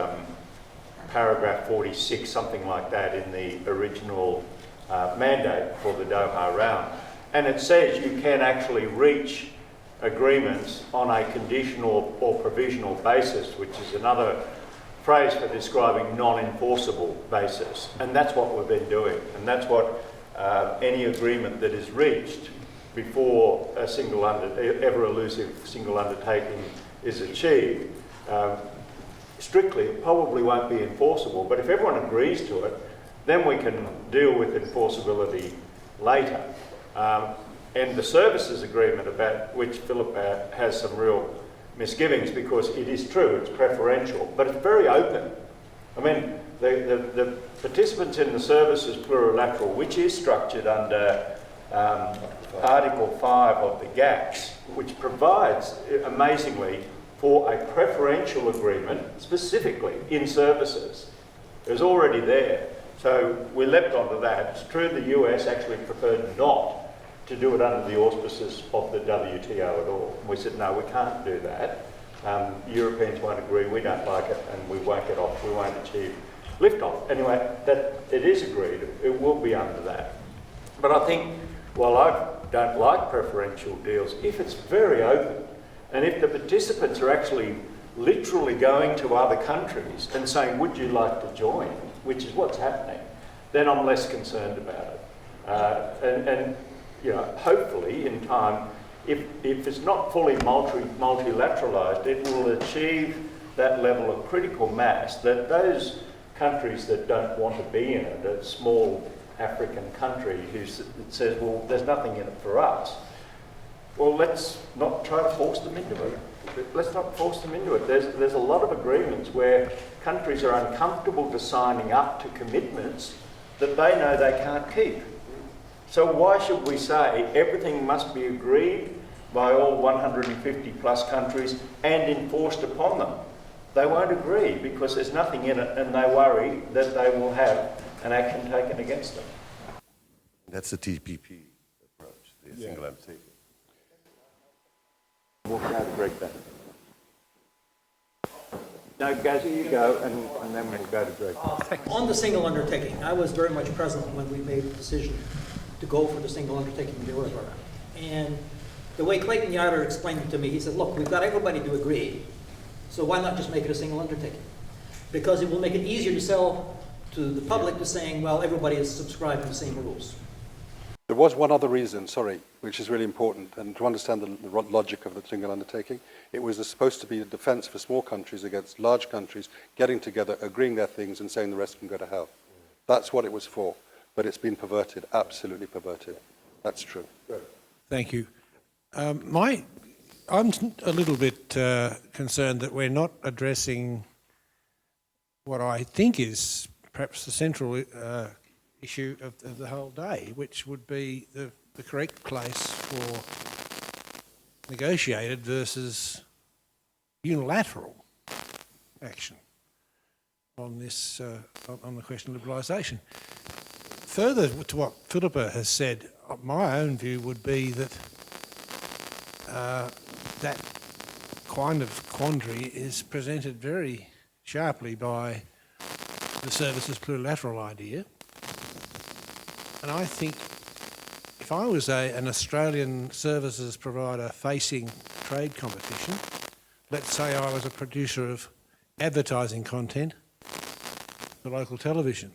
paragraph 46, something like that, in the original mandate for the Doha Round. And it says you can actually reach agreements on a conditional or provisional basis, which is another phrase for describing non-enforceable basis. And that's what we've been doing. And that's what any agreement that is reached before a ever-elusive single undertaking is achieved, strictly, it probably won't be enforceable. But if everyone agrees to it, then we can deal with enforceability later. And the services agreement, about which Philip has some real misgivings, because it is true, it's preferential, but it's very open. I mean, the participants in the services plurilateral, which is structured under Article 5 of the GATS, which provides, amazingly, for a preferential agreement specifically in services. It was already there. So we leapt onto that. It's true the US actually preferred not to do it under the auspices of the WTO at all. And we said, no, we can't do that. Europeans won't agree, we don't like it, and we won't get off, we won't achieve liftoff. Anyway, that it is agreed, it will be under that. But I think Well, I don't like preferential deals if it's very open and if the participants are actually literally going to other countries and saying, would you like to join, which is what's happening, then I'm less concerned about it. And you know, hopefully in time, if it's not fully multilateralised, it will achieve that level of critical mass that those countries that don't want to be in it, a small African country that says, well, there's nothing in it for us, well, let's not try to force them into it. Let's not force them into it. There's a lot of agreements where countries are uncomfortable to signing up to commitments that they know they can't keep. So why should we say everything must be agreed by all 150 plus countries and enforced upon them? They won't agree because there's nothing in it and they worry that they will have an action taken against them. That's the TPP approach, the single undertaking. We'll go to Greg then. No, Gazzy, you go, and then we'll go to Greg. On the single undertaking, I was very much present when we made the decision to go for the single undertaking in the Doha Round. And the way Clayton Yarder explained it to me, he said, look, we've got everybody to agree, so why not just make it a single undertaking? Because it will make it easier to sell to the public to saying, well, everybody is subscribing to the same rules. There was one other reason, which is really important, and to understand the logic of the single undertaking, it was supposed to be a defence for small countries against large countries getting together, agreeing their things and saying the rest can go to hell. That's what it was for, but it's been perverted, absolutely perverted. That's true. Thank you. I'm a little bit concerned that we're not addressing what I think is perhaps the central issue of the whole day, which would be the correct place for negotiated versus unilateral action on this on the question of liberalisation. Further to what Philippa has said, my own view would be that that kind of quandary is presented very sharply by the services plurilateral idea. And I think if I was an Australian services provider facing trade competition, let's say I was a producer of advertising content for local television,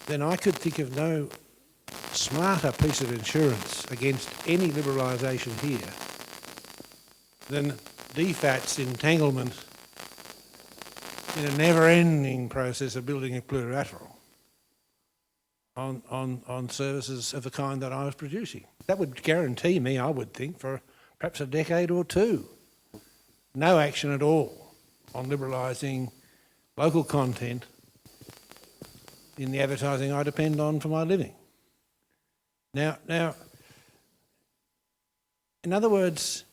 then I could think of no smarter piece of insurance against any liberalisation here than DFAT's entanglement in a never-ending process of building a plurilateral on services of the kind that I was producing. That would guarantee me, I would think, for perhaps a decade or two, no action at all on liberalising local content in the advertising I depend on for my living. Now, in other words,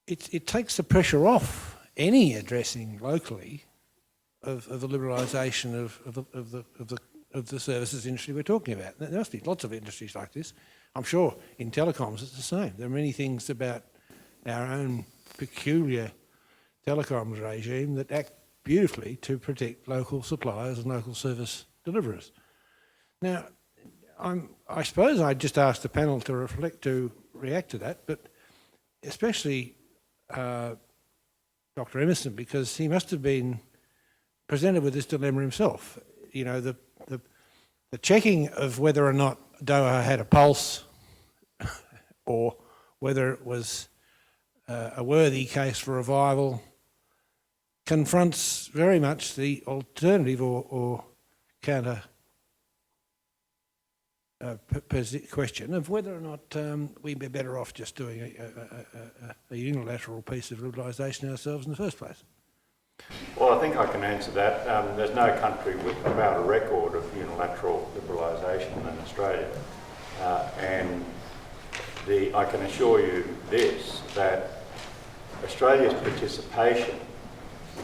it takes the pressure off any addressing locally of the liberalisation of the services industry we're talking about. There must be lots of industries like this. I'm sure in telecoms it's the same. There are many things about our own peculiar telecoms regime that act beautifully to protect local suppliers and local service deliverers. Now, I suppose I'd just ask the panel to react to that, but especially Dr. Emerson, because he must have been presented with this dilemma himself. You know, the checking of whether or not Doha had a pulse or whether it was a worthy case for revival confronts very much the alternative or counter question of whether or not we'd be better off just doing a unilateral piece of liberalisation ourselves in the first place. Well, I think I can answer that. There's no country without a record of unilateral liberalisation than Australia. And I can assure you this, that Australia's participation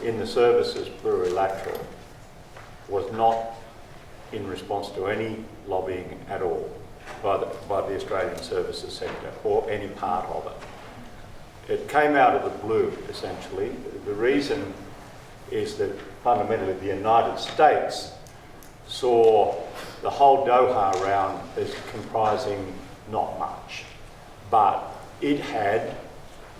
in the services plurilateral was not in response to any lobbying at all by the Australian services sector or any part of it. It came out of the blue, essentially. The reason is that fundamentally the United States saw the whole Doha Round as comprising not much, but it had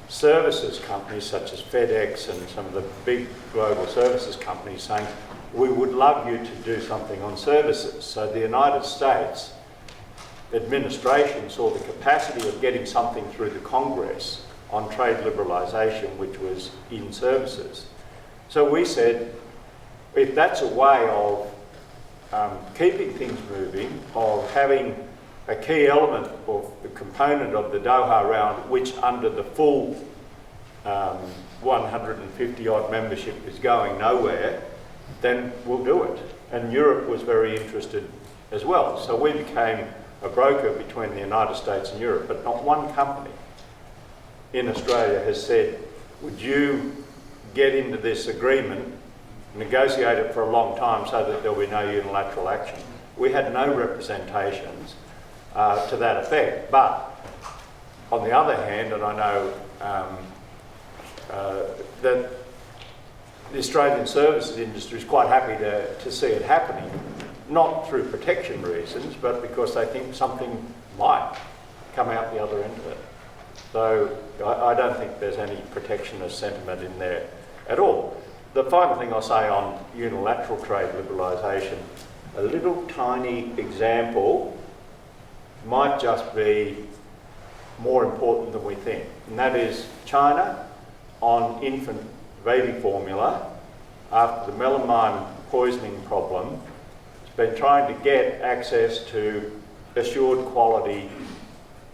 services companies such as FedEx and some of the big global services companies saying, we would love you to do something on services. So the United States administration saw the capacity of getting something through the Congress on trade liberalisation, which was in services. So we said, if that's a way of keeping things moving, of having a key element of the component of the Doha Round, which under the full 150 odd membership is going nowhere, then we'll do it. And Europe was very interested as well. So we became a broker between the United States and Europe, but not one company in Australia has said, would you get into this agreement, negotiate it for a long time so that there'll be no unilateral action. We had no representations to that effect. But on the other hand, and I know that the Australian services industry is quite happy to see it happening, not through protection reasons, but because they think something might come out the other end of it. So I don't think there's any protectionist sentiment in there at all. The final thing I'll say on unilateral trade liberalisation, a little tiny example might just be more important than we think, and that is China on infant baby formula after the melamine poisoning problem has been trying to get access to assured quality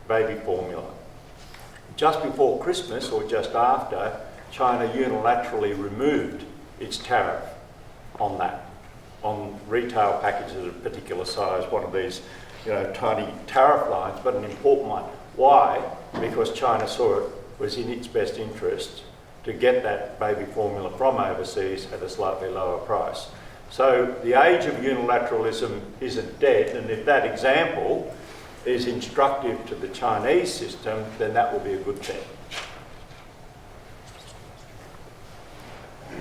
baby formula. Just before Christmas or just after, China unilaterally removed its tariff on that, on retail packages of a particular size, one of these tiny tariff lines, but an important one. Why? Because China saw it was in its best interest to get that baby formula from overseas at a slightly lower price. So the age of unilateralism isn't dead, and if that example is instructive to the Chinese system, then that will be a good thing.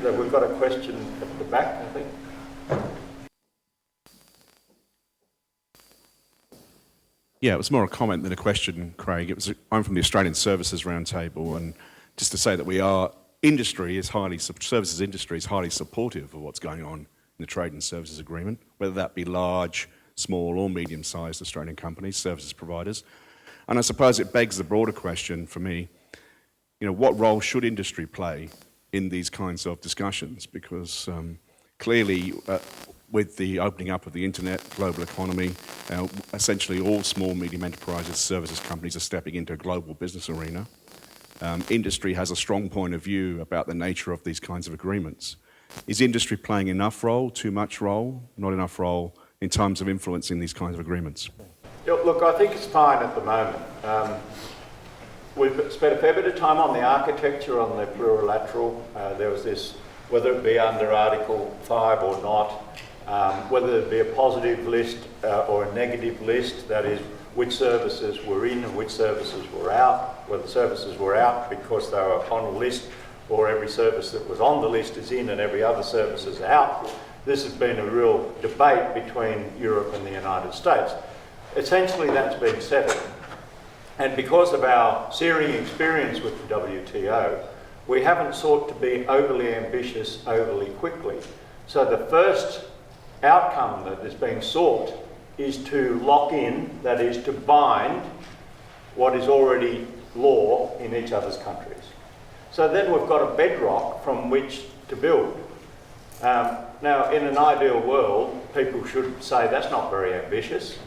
So we've got a question at the back, I think. Yeah, it was more a comment than a question, Craig. I'm from the Australian Services Roundtable, and just to say that services industry is highly supportive of what's going on in the Trade and Services Agreement, whether that be large, small or medium-sized Australian companies, services providers. And I suppose it begs the broader question for me, what role should industry play in these kinds of discussions? Because clearly, with the opening up of the internet, global economy, essentially all small, medium enterprises, services companies are stepping into a global business arena. Industry has a strong point of view about the nature of these kinds of agreements. Is industry playing enough role, too much role, not enough role in terms of influencing these kinds of agreements? Look, I think it's fine at the moment. We've spent a fair bit of time on the architecture, on the plurilateral. There was this, whether it be under Article 5 or not, whether it be a positive list or a negative list, that is, which services were in and which services were out, whether services were out because they were on a list or every service that was on the list is in and every other service is out. This has been a real debate between Europe and the United States. Essentially, that's been settled. And because of our searing experience with the WTO, we haven't sought to be overly ambitious overly quickly. So the first outcome that is being sought is to lock in, that is to bind what is already law in each other's countries. So then we've got a bedrock from which to build. Now, in an ideal world, people should say that's not very ambitious,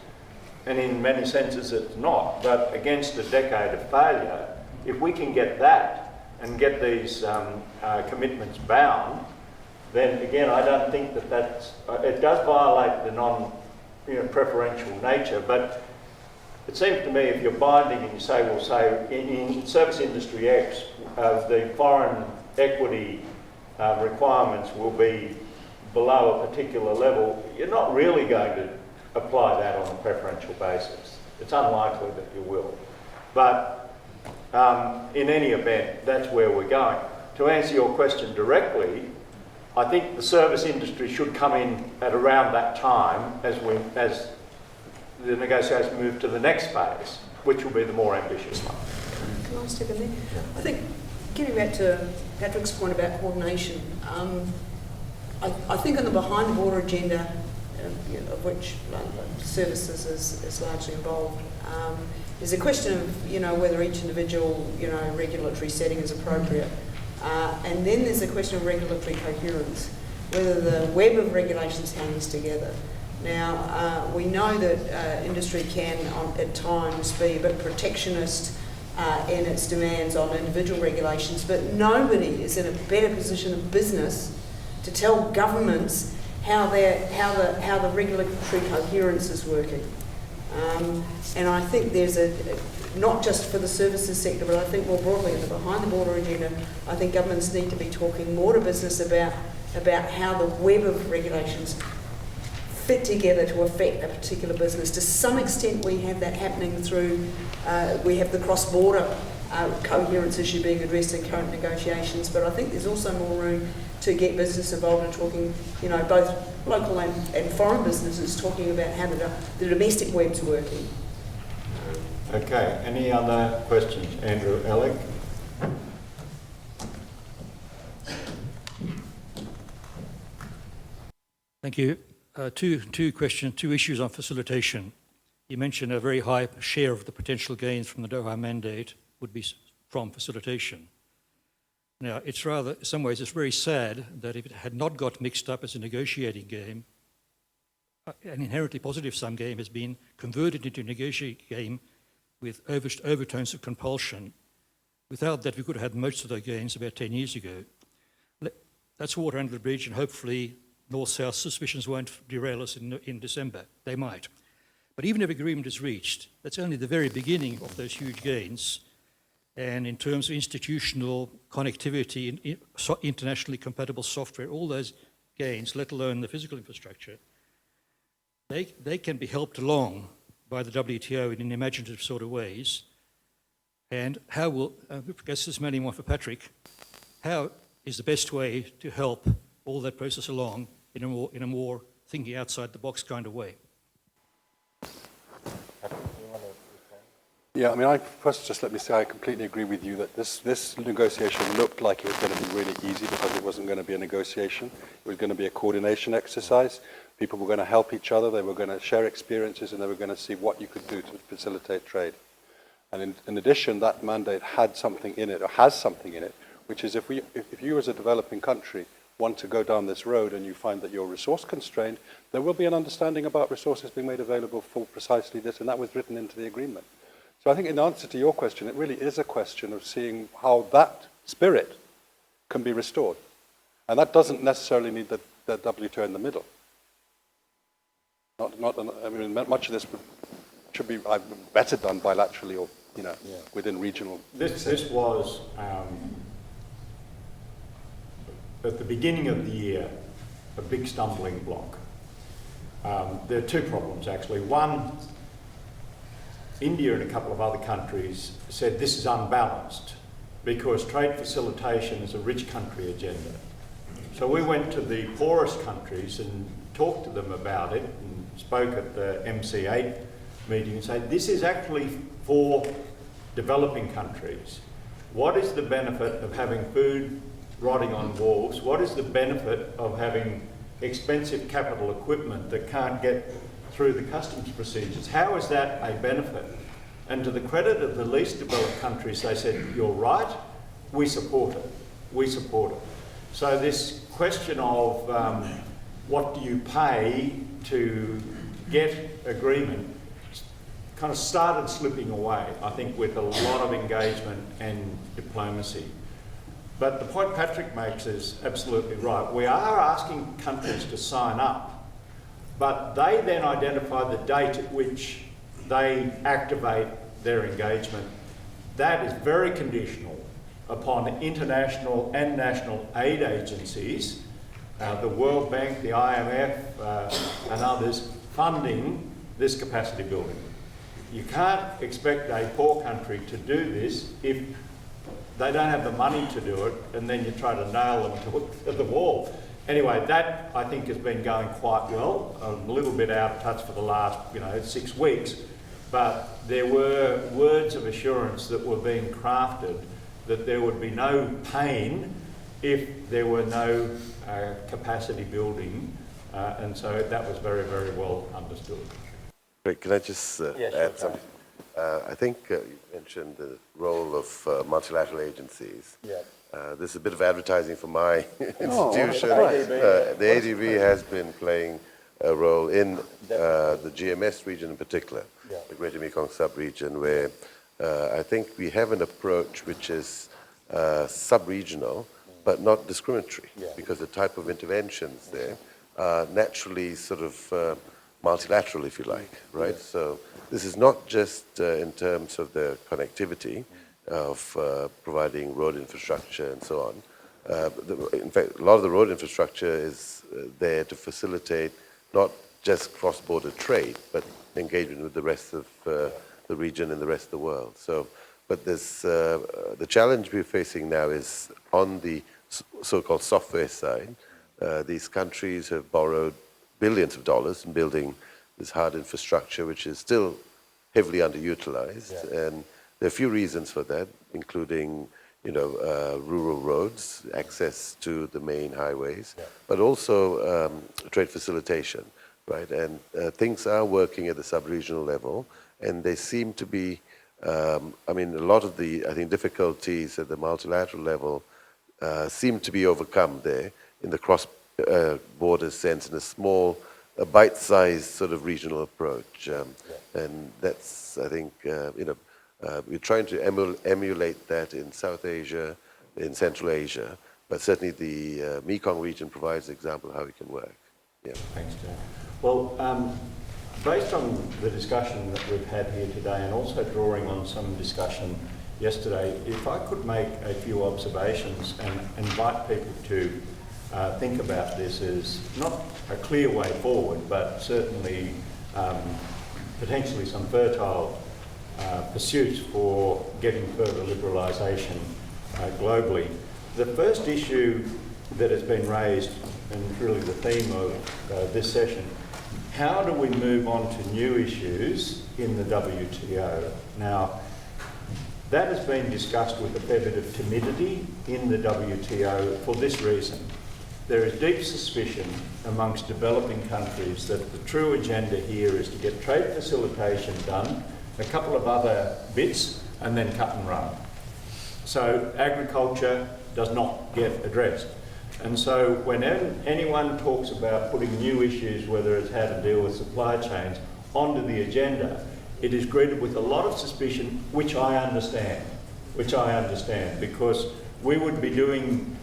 and in many senses it's not, but against a decade of failure, if we can get that and get these commitments bound, then again, I don't think that it does violate the non-preferential nature, but it seems to me if you're binding and you say, well, say in service industry X, the foreign equity requirements will be below a particular level, you're not really going to apply that on a preferential basis. It's unlikely that you will. But in any event, that's where we're going. To answer your question directly, I think the service industry should come in at around that time as the negotiations move to the next phase, which will be the more ambitious one. Can I step in there? I think, getting back to Patrick's point about coordination, I think on the behind-the-border agenda, of which services is largely involved, is a question of whether each individual regulatory setting is appropriate, and then there's a question of regulatory coherence, whether the web of regulations hangs together. Now, we know that industry can, at times, be a bit protectionist in its demands on individual regulations, but nobody is in a better position of business to tell governments how the regulatory coherence is working. And I think there's not just for the services sector, but I think more broadly in the behind-the-border agenda, I think governments need to be talking more to business about how the web of regulations fit together to affect a particular business. To some extent, we have that happening through, we have the cross-border coherence issue being addressed in current negotiations, but I think there's also more room to get business involved in talking, both local and foreign businesses talking about how the domestic web's working. Okay, any other questions? Andrew Alec? Thank you. Two issues on facilitation. You mentioned a very high share of the potential gains from the Doha mandate would be from facilitation. Now, it's rather, in some ways, it's very sad that if it had not got mixed up as a negotiating game, an inherently positive sum game has been converted into a negotiating game with overtones of compulsion. Without that, we could have had most of those gains about 10 years ago. That's water under the bridge, and hopefully North-South suspicions won't derail us in December. They might. But even if agreement is reached, that's only the very beginning of those huge gains. And in terms of institutional connectivity, internationally compatible software, all those gains, let alone the physical infrastructure, they can be helped along by the WTO in imaginative sort of ways. And how will, I guess this is mainly one for Patrick, how is the best way to help all that process along in a more thinking outside the box kind of way? Yeah, I mean, first just let me say I completely agree with you that this negotiation looked like it was going to be really easy because it wasn't going to be a negotiation. It was going to be a coordination exercise. People were going to help each other, they were going to share experiences, and they were going to see what you could do to facilitate trade. And in addition, that mandate had something in it, or has something in it, which is if you as a developing country want to go down this road and you find that you're resource constrained, there will be an understanding about resources being made available for precisely this, and that was written into the agreement. So I think in answer to your question, it really is a question of seeing how that spirit can be restored. And that doesn't necessarily need the WTO in the middle. I mean, much of this should be better done bilaterally or, within regional. This was, at the beginning of the year, a big stumbling block. There are two problems, actually. One, India and a couple of other countries said this is unbalanced because trade facilitation is a rich country agenda. So we went to the poorest countries and talked to them about it and spoke at the MC8 meeting and said, this is actually for developing countries. What is the benefit of having food rotting on wharves? What is the benefit of having expensive capital equipment that can't get through the customs procedures? How is that a benefit? And to the credit of the least developed countries, they said, you're right, we support it, we support it. So this question of what do you pay to get agreement kind of started slipping away, I think, with a lot of engagement and diplomacy. But the point Patrick makes is absolutely right. We are asking countries to sign up, but they then identify the date at which they activate their engagement. That is very conditional upon international and national aid agencies, the World Bank, the IMF, and others, funding this capacity building. You can't expect a poor country to do this if they don't have the money to do it, and then you try to nail them to the wall. Anyway, that I think has been going quite well. I'm a little bit out of touch for the last, 6 weeks, but there were words of assurance that were being crafted that there would be no pain if there were no capacity building, and so that was very, very well understood. Great. Can I just add something? I think you mentioned the role of multilateral agencies. Yeah. This is a bit of advertising for my institution. The ADB has been playing a role in the GMS region in particular, the Greater Mekong sub-region, where I think we have an approach which is sub-regional, but not discriminatory, because the type of interventions there are naturally sort of multilateral, if you like, right? So this is not just in terms of the connectivity of providing road infrastructure and so on. In fact, a lot of the road infrastructure is there to facilitate not just cross-border trade, but engagement with the rest of the region and the rest of the world. So, but this, the challenge we're facing now is on the so-called software side. These countries have borrowed billions of dollars in building this hard infrastructure, which is still heavily underutilized. And there are a few reasons for that, including, rural roads, access to the main highways, but also trade facilitation, right? And things are working at the sub-regional level, and they seem to be, a lot of the, I think, difficulties at the multilateral level seem to be overcome there in the cross-border sense, in a small, bite-sized sort of regional approach. And that's, I think, we're trying to emulate that in South Asia, in Central Asia, but certainly the Mekong region provides an example of how it can work. Yeah. Thanks, Jack. Well, based on the discussion that we've had here today, and also drawing on some discussion yesterday, if I could make a few observations and invite people to think about this as not a clear way forward, but certainly potentially some fertile pursuits for getting further liberalisation globally. The first issue that has been raised, and really the theme of this session, how do we move on to new issues in the WTO? Now, that has been discussed with a fair bit of timidity in the WTO for this reason. There is deep suspicion amongst developing countries that the true agenda here is to get trade facilitation done, a couple of other bits, and then cut and run. So agriculture does not get addressed. And so when anyone talks about putting new issues, whether it's how to deal with supply chains, onto the agenda, it is greeted with a lot of suspicion, which I understand, because we would be doing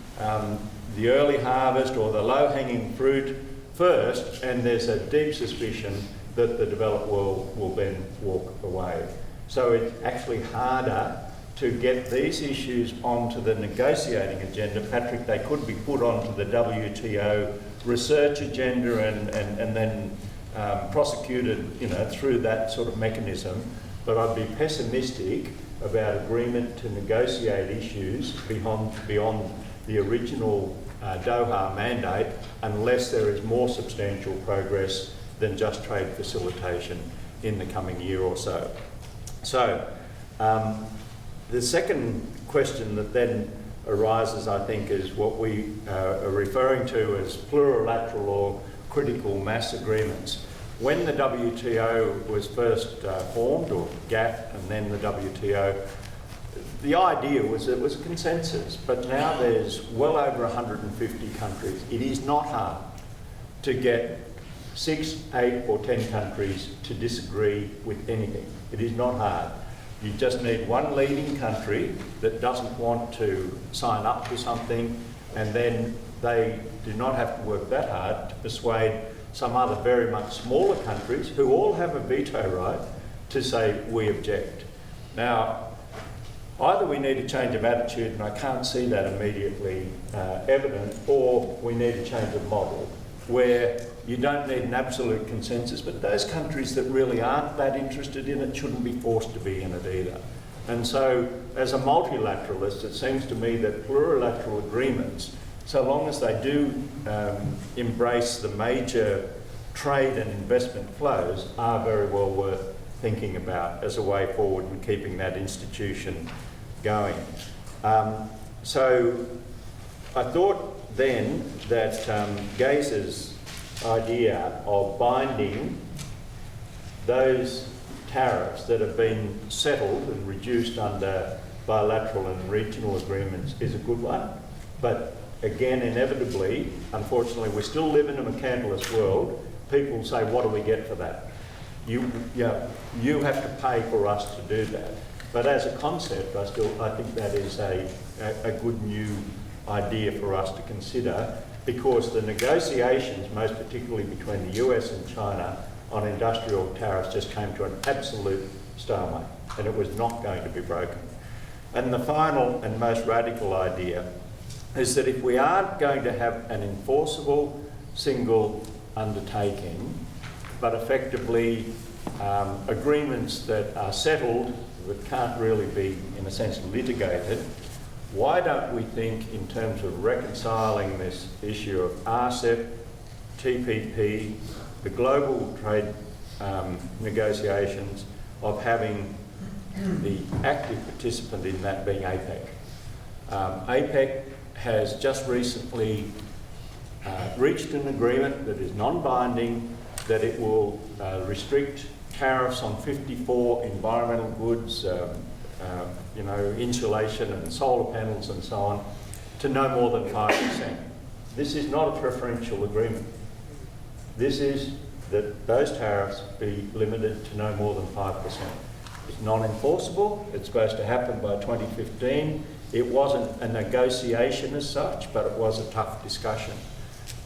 the early harvest or the low-hanging fruit first, and there's a deep suspicion that the developed world will then walk away. So it's actually harder to get these issues onto the negotiating agenda. Patrick, they could be put onto the WTO research agenda and then prosecuted, through that sort of mechanism. But I'd be pessimistic about agreement to negotiate issues beyond the original Doha mandate, unless there is more substantial progress than just trade facilitation in the coming year or so. So, the second question that then arises, I think, is what we are referring to as plurilateral or critical mass agreements. When the WTO was first formed, or GATT and then the WTO, the idea was it was a consensus, but now there's well over 150 countries. It is not hard to get 6, 8 or 10 countries to disagree with anything. It is not hard. You just need one leading country that doesn't want to sign up to something, and then they do not have to work that hard to persuade some other very much smaller countries who all have a veto right to say, we object. Now, either we need a change of attitude, and I can't see that immediately evident, or we need a change of model where you don't need an absolute consensus, but those countries that really aren't that interested in it shouldn't be forced to be in it either. And so, as a multilateralist, it seems to me that plurilateral agreements so long as they do embrace the major trade and investment flows, are very well worth thinking about as a way forward and keeping that institution going. So I thought then that Gaze's idea of binding those tariffs that have been settled and reduced under bilateral and regional agreements is a good one. But again, inevitably, unfortunately, we still live in a mercantilist world. People say, what do we get for that? You have to pay for us to do that. But as a concept, I think that is a good new idea for us to consider, because the negotiations, most particularly between the US and China on industrial tariffs, just came to an absolute stalemate, and it was not going to be broken. And the final and most radical idea is that if we aren't going to have an enforceable single undertaking, but effectively agreements that are settled that can't really be, in a sense, litigated, why don't we think in terms of reconciling this issue of RCEP, TPP, the global trade negotiations, of having the active participant in that being APEC. APEC has just recently reached an agreement that is non-binding, that it will restrict tariffs on 54 environmental goods, insulation and solar panels and so on, to no more than 5%. This is not a preferential agreement. This is that those tariffs be limited to no more than 5%. It's non-enforceable. It's supposed to happen by 2015. It wasn't a negotiation as such, but it was a tough discussion.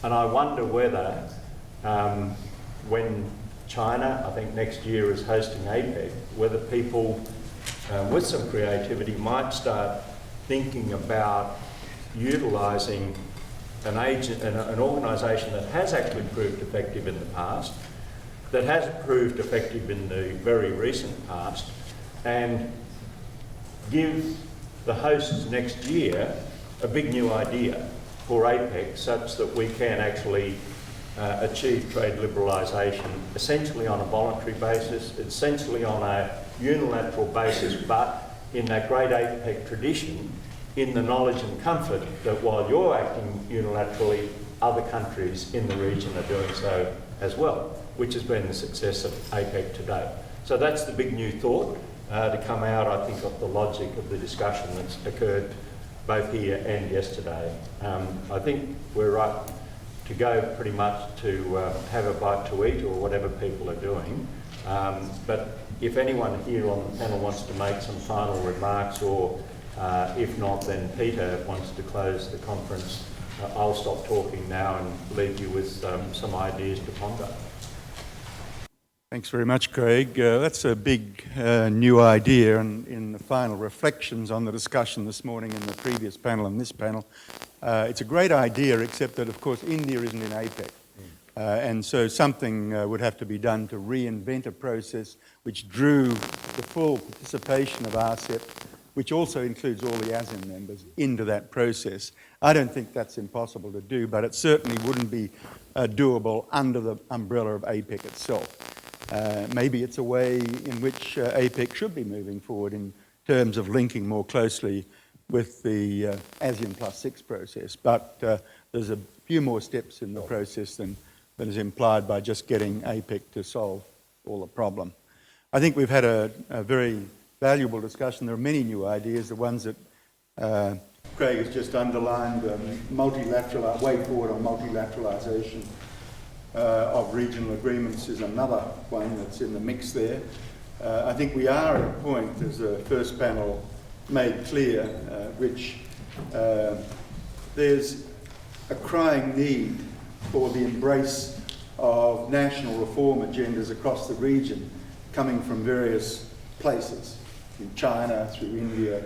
And I wonder whether, when China, I think next year, is hosting APEC, whether people with some creativity might start thinking about utilising an organisation that has actually proved effective in the past, that has proved effective in the very recent past, and give the hosts next year a big new idea for APEC, such that we can actually achieve trade liberalisation essentially on a voluntary basis, essentially on a unilateral basis, but in that great APEC tradition, in the knowledge and comfort that while you're acting unilaterally, other countries in the region are doing so as well, which has been the success of APEC today. So that's the big new thought to come out, I think, of the logic of the discussion that's occurred both here and yesterday. I think we're right to go pretty much to have a bite to eat or whatever people are doing. But if anyone here on the panel wants to make some final remarks, or if not, then Peter wants to close the conference, I'll stop talking now and leave you with some ideas to ponder. Thanks very much, Craig. That's a big new idea, and in the final reflections on the discussion this morning in the previous panel and this panel, it's a great idea, except that, of course, India isn't in APEC. And so something would have to be done to reinvent a process which drew the full participation of RCEP, which also includes all the ASEAN members, into that process. I don't think that's impossible to do, but it certainly wouldn't be doable under the umbrella of APEC itself. Maybe it's a way in which APEC should be moving forward in terms of linking more closely with the ASEAN Plus 6 process, but there's a few more steps in the process than is implied by just getting APEC to solve all the problem. I think we've had a very valuable discussion. There are many new ideas. The ones that Craig has just underlined, multilateral, way forward on multilateralisation of regional agreements is another one that's in the mix there. I think we are at a point, as the first panel made clear, which there's a crying need for the embrace of national reform agendas across the region, coming from various places, from China, through India,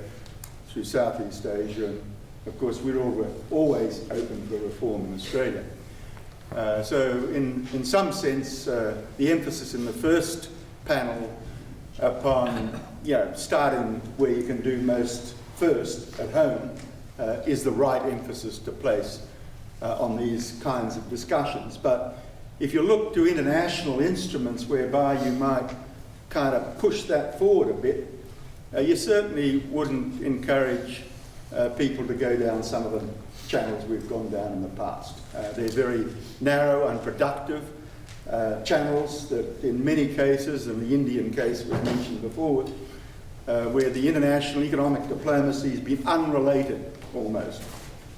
through Southeast Asia, and of course we're always open for reform in Australia. So in some sense, the emphasis in the first panel upon starting where you can do most first at home is the right emphasis to place on these kinds of discussions. But if you look to international instruments whereby you might kind of push that forward a bit, you certainly wouldn't encourage people to go down some of the channels we've gone down in the past. They're very narrow, unproductive channels that in many cases, and the Indian case was mentioned before, where the international economic diplomacy has been unrelated almost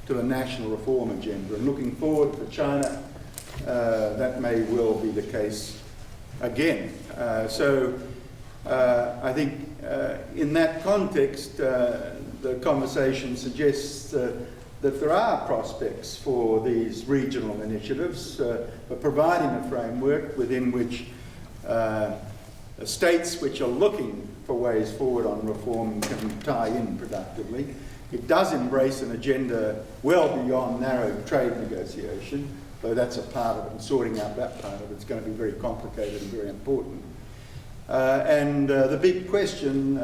to the national reform agenda. And looking forward for China, that may well be the case again. I think in that context, the conversation suggests that there are prospects for these regional initiatives, for providing a framework within which states which are looking for ways forward on reform can tie in productively. It does embrace an agenda well beyond narrow trade negotiation, though that's a part of it, and sorting out that part of it's going to be very complicated and very important. The big question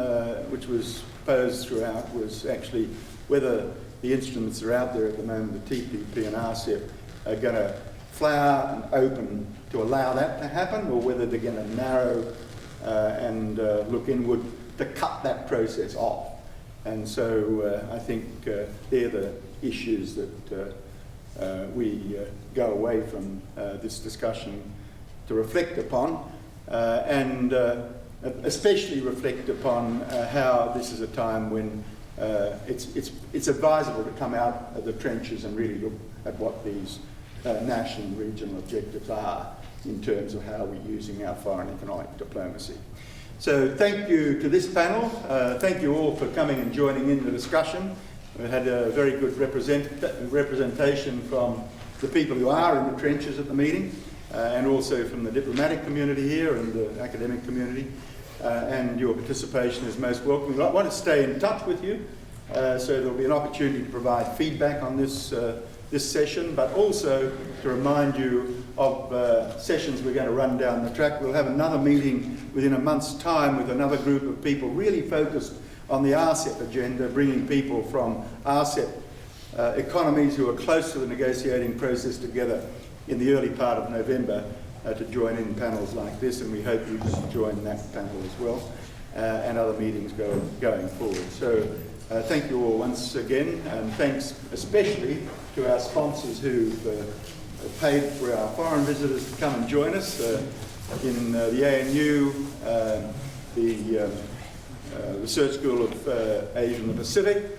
which was posed throughout was actually whether the instruments that are out there at the moment, the TPP and RCEP, are going to flower and open to allow that to happen, or whether they're going to narrow and look inward to cut that process off. And so I think they're the issues that we go away from this discussion to reflect upon, and especially reflect upon how this is a time when it's advisable to come out of the trenches and really look at what these national and regional objectives are in terms of how we're using our foreign economic diplomacy. So thank you to this panel. Thank you all for coming and joining in the discussion. We had a very good representation from the people who are in the trenches at the meeting, and also from the diplomatic community here and the academic community. And your participation is most welcome. I want to stay in touch with you, so there'll be an opportunity to provide feedback on this session, but also to remind you of sessions we're going to run down the track. We'll have another meeting within a month's time with another group of people really focused on the RCEP agenda, bringing people from RCEP economies who are close to the negotiating process together in the early part of November to join in panels like this, and we hope you can join that panel as well, and other meetings going forward. So thank you all once again, and thanks especially to our sponsors who've paid for our foreign visitors to come and join us in the ANU, the Research School of Asia and the Pacific,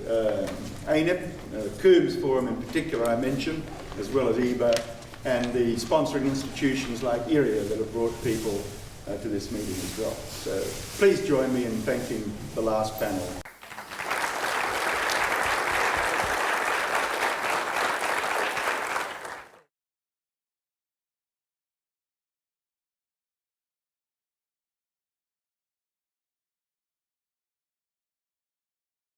ANEP, Coombs Forum in particular I mentioned, as well as EBA, and the sponsoring institutions like IRIA that have brought people to this meeting as well. So please join me in thanking the last panel.